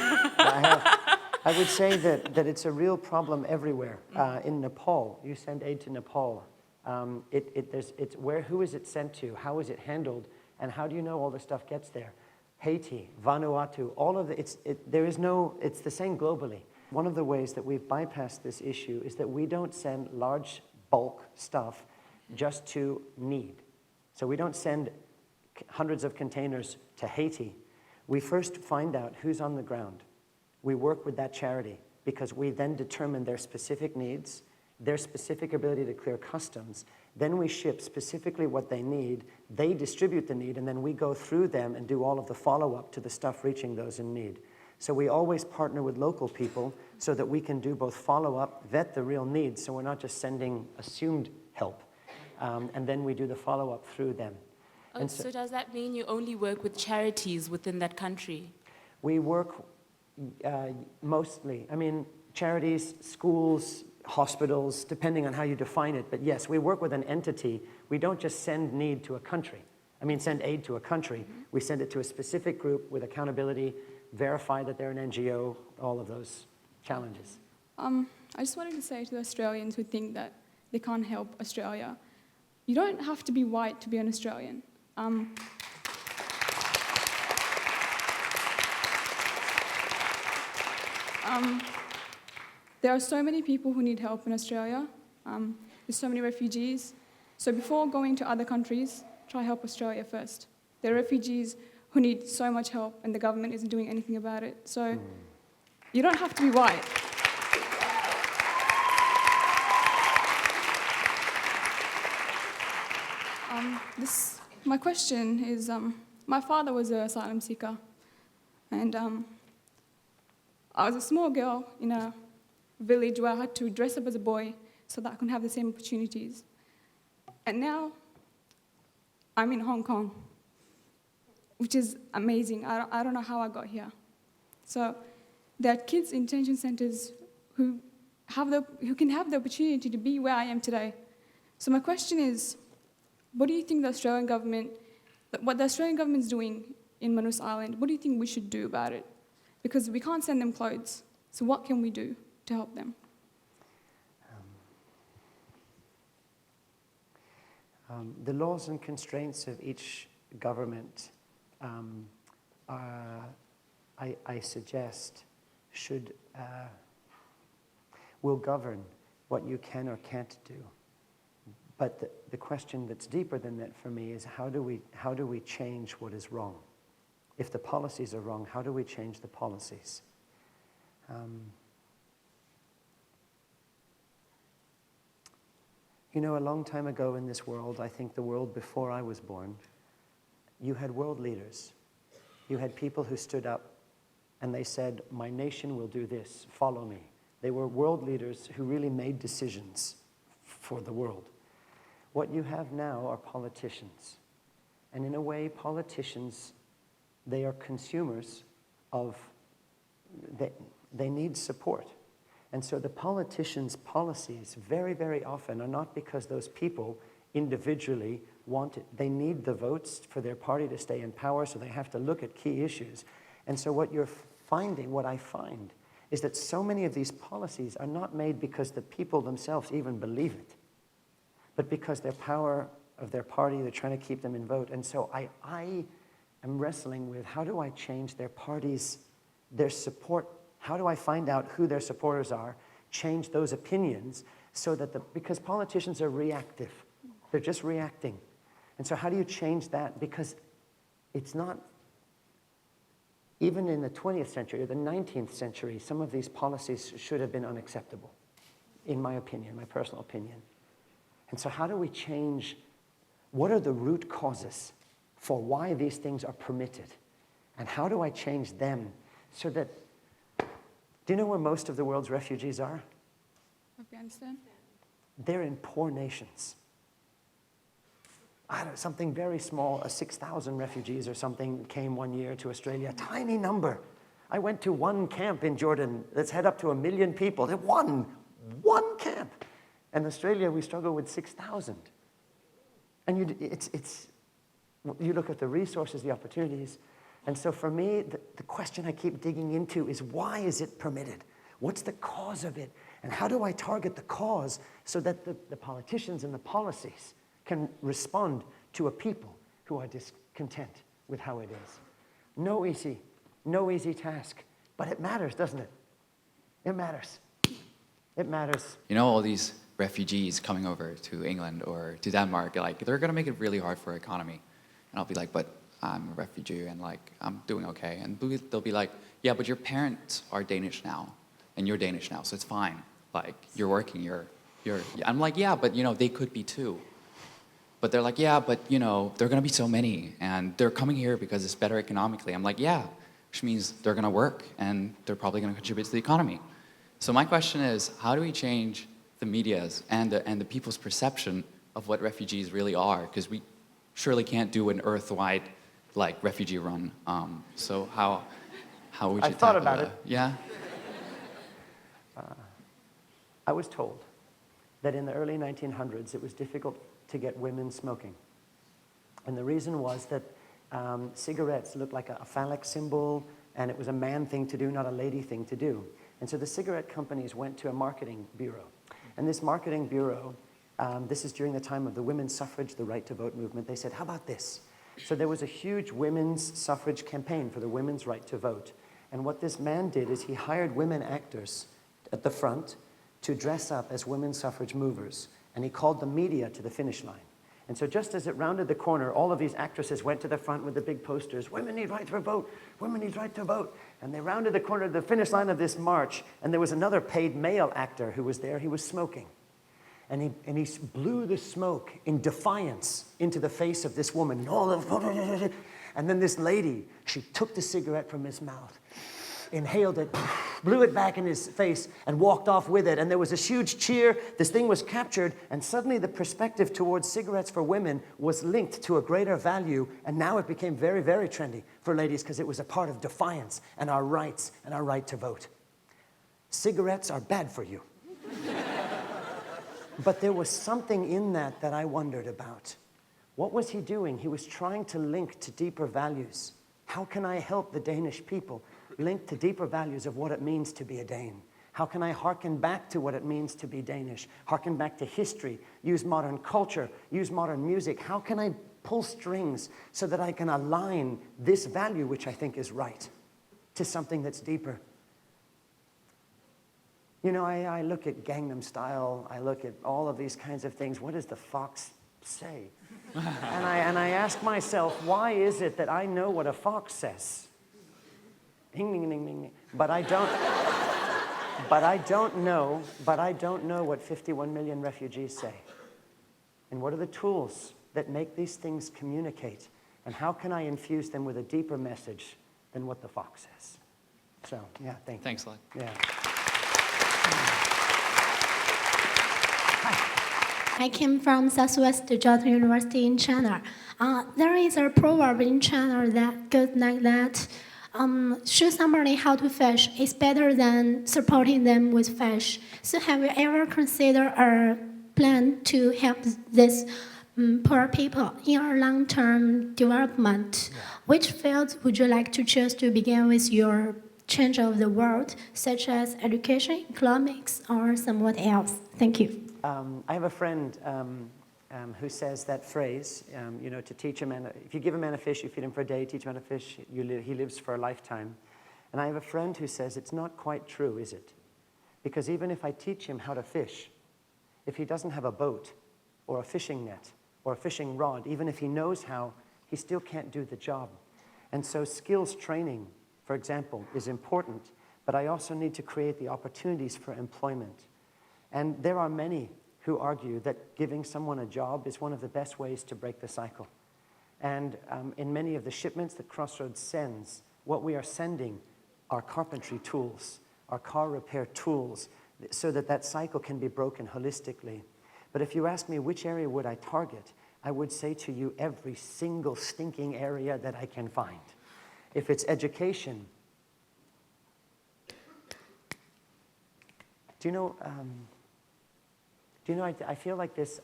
I would say that it's a real problem everywhere. In Nepal, you send aid to Nepal. Who is it sent to? How is it handled? And how do you know all the stuff gets there? Haiti, Vanuatu, all of it's the same globally. One of the ways that we've bypassed this issue is that we don't send large bulk stuff just to need. So we don't send hundreds of containers to Haiti. We first find out who's on the ground. we work with that charity because we then determine their specific needs, their specific ability to clear customs. Then we ship specifically what they need, they distribute the need, and then we go through them and do all of the follow-up to the stuff reaching those in need. So we always partner with local people so that we can do both follow-up, vet the real needs, so we're not just sending assumed help, and then we do the follow-up through them. Oh, And so does that mean you only work with charities within that country? we work mostly, charities, schools, hospitals, depending on how you define it. But yes, we work with an entity. We don't just send need to a country. Send aid to a country. We send it to a specific group with accountability, verify that they're an NGO, all of those challenges. I just wanted to say to Australians who think that they can't help Australia, you don't have to be white to be an Australian. There are so many people who need help in Australia. There's so many refugees. So before going to other countries, try help Australia first. There are refugees who need so much help and the government isn't doing anything about it. So you don't have to be white. My question is, my father was an asylum seeker, and I was a small girl in a village where I had to dress up as a boy so that I could have the same opportunities. And now I'm in Hong Kong, which is amazing. I don't know how I got here. So there are kids in detention centers who can have the opportunity to be where I am today. So my question is, what do you think the Australian government, what the Australian government's doing in Manus Island, what do you think we should do about it? Because we can't send them clothes. So what can we do to help them? The laws and constraints of each government, I suggest, will govern what you can or can't do. But the question that's deeper than that for me is how do we change what is wrong? If the policies are wrong, how do we change the policies? A long time ago in this world, I think the world before I was born, you had world leaders. You had people who stood up and they said, my nation will do this, follow me. They were world leaders who really made decisions for the world. What you have now are politicians. And in a way, politicians, they are consumers of, they need support. And so the politicians' policies very, very often are not because those people individually want it. They need the votes for their party to stay in power, so they have to look at key issues. And so what I find, is that so many of these policies are not made because the people themselves even believe it, but because their power of their party, they're trying to keep them in vote. And so I am wrestling with how do I change their parties, their support. How do I find out who their supporters are, change those opinions so that because politicians are reactive. They're just reacting. And so how do you change that? Because it's not, even in the 20th century or the 19th century, some of these policies should have been unacceptable, in my opinion, my personal opinion. And so how do we change, what are the root causes for why these things are permitted? And how do I change them so that, do you know where most of the world's refugees are? Afghanistan? They're in poor nations. Something very small, 6,000 refugees or something came one year to Australia, a tiny number. I went to one camp in Jordan that's had up to 1 million people. One camp. And Australia, we struggle with 6,000. And you look at the resources, the opportunities. And so for me, the question I keep digging into is why is it permitted? What's the cause of it? And how do I target the cause so that the politicians and the policies can respond to a people who are discontent with how it is? No easy task. But it matters, doesn't it? It matters. It matters. All these refugees coming over to England or to Denmark, they're going to make it really hard for our economy. And I'll be like, but I'm a refugee and like I'm doing okay. And they'll be like, yeah, but your parents are Danish now, and you're Danish now, so it's fine. Like you're working, you're. I'm like, yeah, but you know they could be too. But they're like, yeah, but you know there are gonna be so many, and they're coming here because it's better economically. I'm like, yeah, which means they're gonna work and they're probably gonna contribute to the economy. So my question is, how do we change the media's and the people's perception of what refugees really are? Because we surely can't do an earth-wide like refugee run. So how would you I thought tackle about that? it. Yeah. I was told that in the early 1900s it was difficult to get women smoking. And the reason was that cigarettes looked like a phallic symbol, and it was a man thing to do, not a lady thing to do. And so the cigarette companies went to a marketing bureau. And this marketing bureau, this is during the time of the women's suffrage, the right to vote movement, they said, how about this? So there was a huge women's suffrage campaign for the women's right to vote. And what this man did is he hired women actors at the front to dress up as women's suffrage movers. And he called the media to the finish line. And so just as it rounded the corner, all of these actresses went to the front with the big posters, women need right to vote, women need right to vote. And they rounded the corner of the finish line of this march, and there was another paid male actor who was there. He was smoking. And he blew the smoke in defiance into the face of this woman. And then this lady, she took the cigarette from his mouth, inhaled it, blew it back in his face, and walked off with it. And there was a huge cheer. This thing was captured, and suddenly the perspective towards cigarettes for women was linked to a greater value, and now it became very, very trendy for ladies because it was a part of defiance and our rights and our right to vote. Cigarettes are bad for you. But there was something in that that I wondered about. What was he doing? He was trying to link to deeper values. How can I help the Danish people link to deeper values of what it means to be a Dane? How can I hearken back to what it means to be Danish? Hearken back to history, use modern culture, use modern music. How can I pull strings so that I can align this value, which I think is right, to something that's deeper? You know, I look at Gangnam Style, I look at all of these kinds of things. What does the fox say? and I ask myself, why is it that I know what a fox says? Ding, ding, ding, ding. But I don't know what 51 million refugees say. And what are the tools that make these things communicate? And how can I infuse them with a deeper message than what the fox says? So, yeah, thank you. Thanks a lot. Yeah. I came from Southwest Georgia University in China. There is a proverb in China that goes like that. Show somebody how to fish is better than supporting them with fish. So have you ever considered a plan to help these poor people in our long-term development? Yeah. Which fields would you like to choose to begin with your change of the world, such as education, economics, or somewhat else? Thank you. I have a friend who says that phrase, you know, to teach a man, if you give a man a fish, you feed him for a day, teach him how to fish, he lives for a lifetime. And I have a friend who says it's not quite true, is it? Because even if I teach him how to fish, if he doesn't have a boat or a fishing net or a fishing rod, even if he knows how, he still can't do the job. And so skills training, for example, is important, but I also need to create the opportunities for employment. And there are many who argue that giving someone a job is one of the best ways to break the cycle. And in many of the shipments that Crossroads sends, what we are sending are carpentry tools, are car repair tools, so that that cycle can be broken holistically. But if you ask me which area would I target, I would say to you every single stinking area that I can find. If it's education, do you know, I feel like this,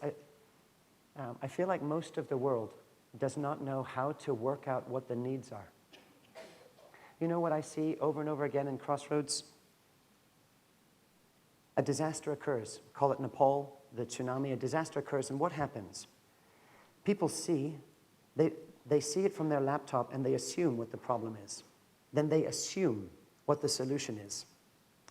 I feel like most of the world does not know how to work out what the needs are. You know what I see over and over again in Crossroads? A disaster occurs. Call it Nepal, the tsunami. A disaster occurs, and what happens? People see, they see it from their laptop, and they assume what the problem is. Then they assume what the solution is.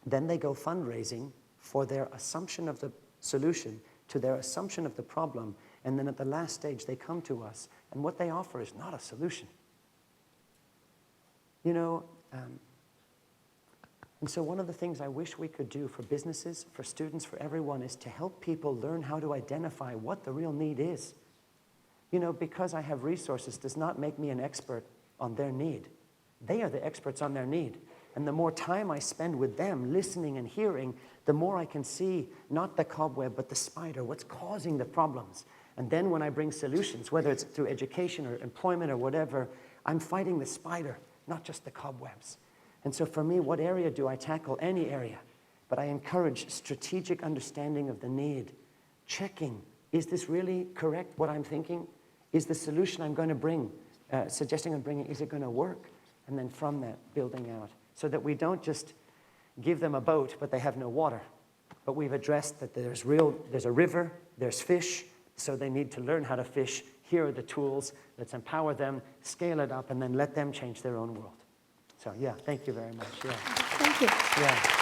Then they go fundraising for their assumption of the solution to their assumption of the problem, and then at the last stage they come to us, and what they offer is not a solution. You know, and so one of the things I wish we could do for businesses, for students, for everyone is to help people learn how to identify what the real need is. You know, because I have resources does not make me an expert on their need. They are the experts on their need. And the more time I spend with them, listening and hearing, the more I can see not the cobweb, but the spider, what's causing the problems. And then when I bring solutions, whether it's through education or employment or whatever, I'm fighting the spider, not just the cobwebs. And so for me, what area do I tackle? Any area. But I encourage strategic understanding of the need. Checking, is this really correct, what I'm thinking? Is the solution I'm going to bring, suggesting I'm bringing, is it going to work? And then from that, building out. So that we don't just give them a boat, but they have no water. But we've addressed that there's a river, there's fish, so they need to learn how to fish. Here are the tools. Let's empower them, scale it up, and then let them change their own world. So yeah, thank you very much. Yeah. Thank you. Yeah.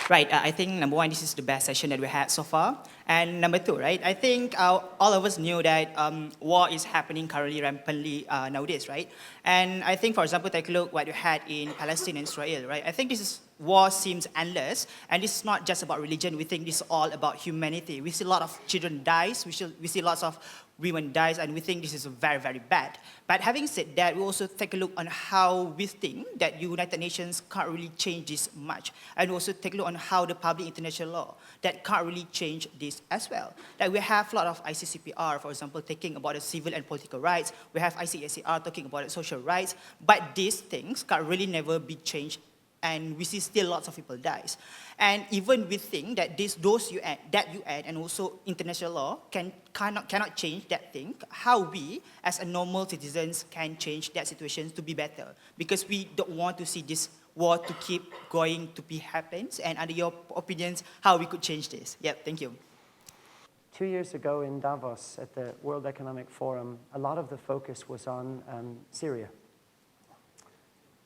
Right, I think number one, this is the best session that we had so far. And number two, right, I think all of us knew that war is happening currently rampantly nowadays, right? And I think, for example, take a look what you had in Palestine and Israel, right? I think war seems endless, and this is not just about religion. We think this is all about humanity. We see a lot of children dies, we see lots of women dies, and we think this is very, very bad. But having said that, we also take a look on how we think that United Nations can't really change this much, and also take a look on how the public international law that can't really change this as well. Like we have a lot of ICCPR, for example, talking about the civil and political rights. We have ICACR talking about the social rights, but these things can really never be changed, and we see still lots of people dies. And even we think that those UN and also international law cannot change that thing, how we as a normal citizens can change that situation to be better, because we don't want to see this war to keep going to be happens. And under your opinions, how we could change this? Yep, thank you. 2 years ago in Davos at the World Economic Forum, a lot of the focus was on Syria.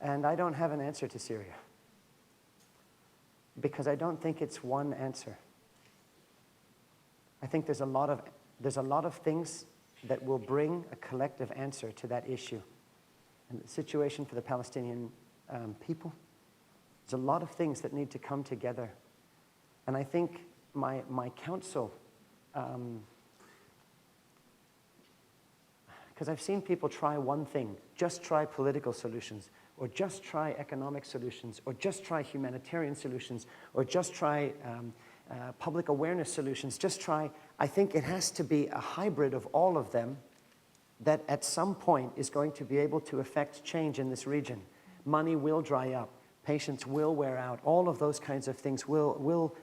And I don't have an answer to Syria, because I don't think it's one answer. I think there's a lot of things that will bring a collective answer to that issue. And the situation for the Palestinian people, there's a lot of things that need to come together. And I think my counsel, because I've seen people try one thing, just try political solutions, or just try economic solutions, or just try humanitarian solutions, or just try public awareness solutions, just try. I think it has to be a hybrid of all of them that at some point is going to be able to affect change in this region. Money will dry up, patience will wear out, all of those kinds of things will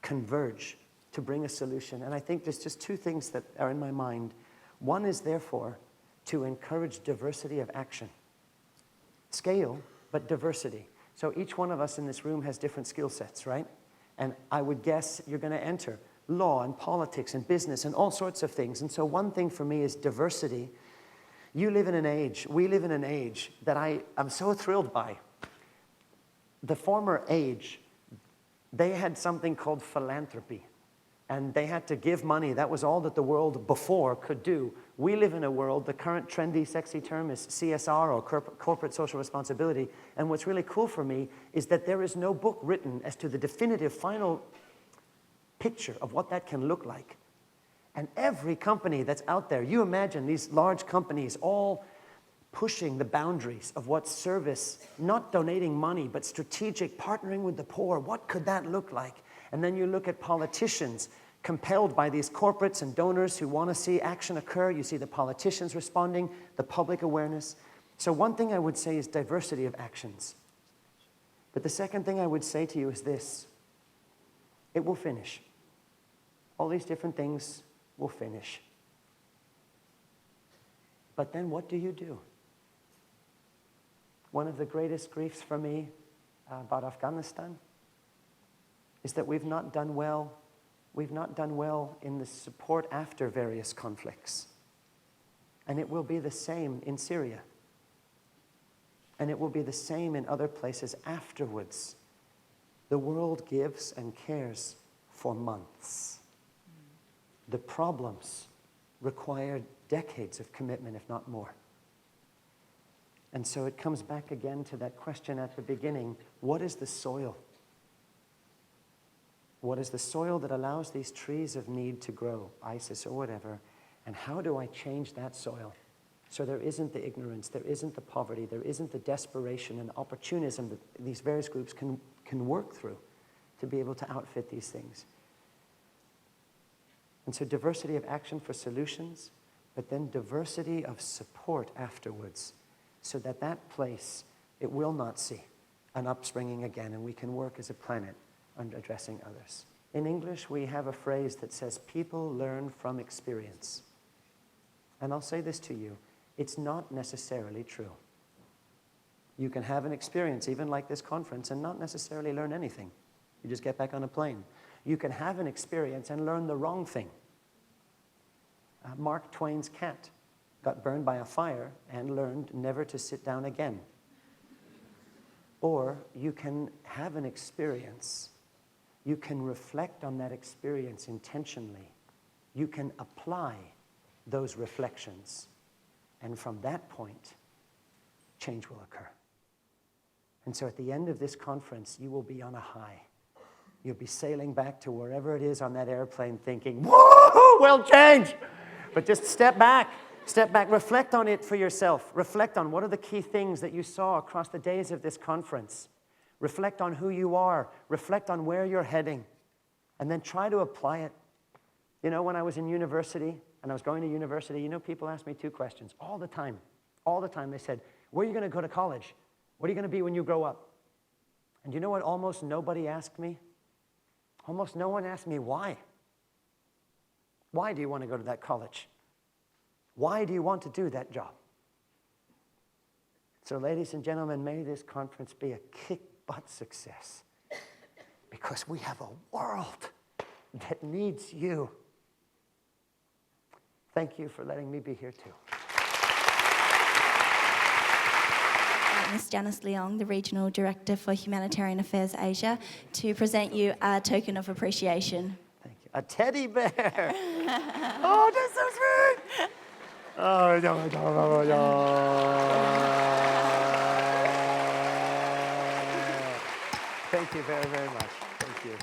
converge to bring a solution. And I think there's just two things that are in my mind. One is therefore to encourage diversity of action. Scale, but diversity. So each one of us in this room has different skill sets, right? And I would guess you're going to enter law and politics and business and all sorts of things. And so one thing for me is diversity. You live in an age, we live in an age that I'm so thrilled by. The former age, they had something called philanthropy. And they had to give money. That was all that the world before could do. We live in a world, the current trendy, sexy term is CSR, or corporate social responsibility. And what's really cool for me is that there is no book written as to the definitive final picture of what that can look like. And every company that's out there, you imagine these large companies all pushing the boundaries of what service, not donating money, but strategic, partnering with the poor. What could that look like? And then you look at politicians compelled by these corporates and donors who want to see action occur. You see the politicians responding, the public awareness. So one thing I would say is diversity of actions. But the second thing I would say to you is this. It will finish. All these different things will finish. But then what do you do? One of the greatest griefs for me about Afghanistan is that we've not done well. We've not done well in the support after various conflicts. And it will be the same in Syria. And it will be the same in other places afterwards. The world gives and cares for months. The problems require decades of commitment, if not more. And so it comes back again to that question at the beginning, what is the soil? What is the soil that allows these trees of need to grow, ISIS or whatever, and how do I change that soil? So there isn't the ignorance, there isn't the poverty, there isn't the desperation and opportunism that these various groups can work through to be able to outfit these things. And so diversity of action for solutions, but then diversity of support afterwards, so that that place, it will not see an upspringing again, and we can work as a planet on addressing others. In English, we have a phrase that says, people learn from experience. And I'll say this to you, it's not necessarily true. You can have an experience, even like this conference, and not necessarily learn anything. You just get back on a plane. You can have an experience and learn the wrong thing. Mark Twain's cat got burned by a fire and learned never to sit down again. Or you can have an experience. You can reflect on that experience intentionally. You can apply those reflections. And from that point, change will occur. And so at the end of this conference, you will be on a high. You'll be sailing back to wherever it is on that airplane thinking, whoa, we'll change. But just step back, reflect on it for yourself. Reflect on what are the key things that you saw across the days of this conference. Reflect on who you are. Reflect on where you're heading. And then try to apply it. You know, when I was in university, and I was going to university, you know, people asked me 2 questions all the time. All the time they said, where are you going to go to college? What are you going to be when you grow up? And you know what almost nobody asked me? Almost no one asked me why. Why do you want to go to that college? Why do you want to do that job? So ladies and gentlemen, may this conference be a kick-butt success, because we have a world that needs you. Thank you for letting me be here too. Ms. Janice Leong, the Regional Director for Humanitarian Affairs Asia, to present you a token of appreciation. Thank you. A teddy bear. Oh, that's so sweet. Oh, no. Thank you very, very much. Thank you.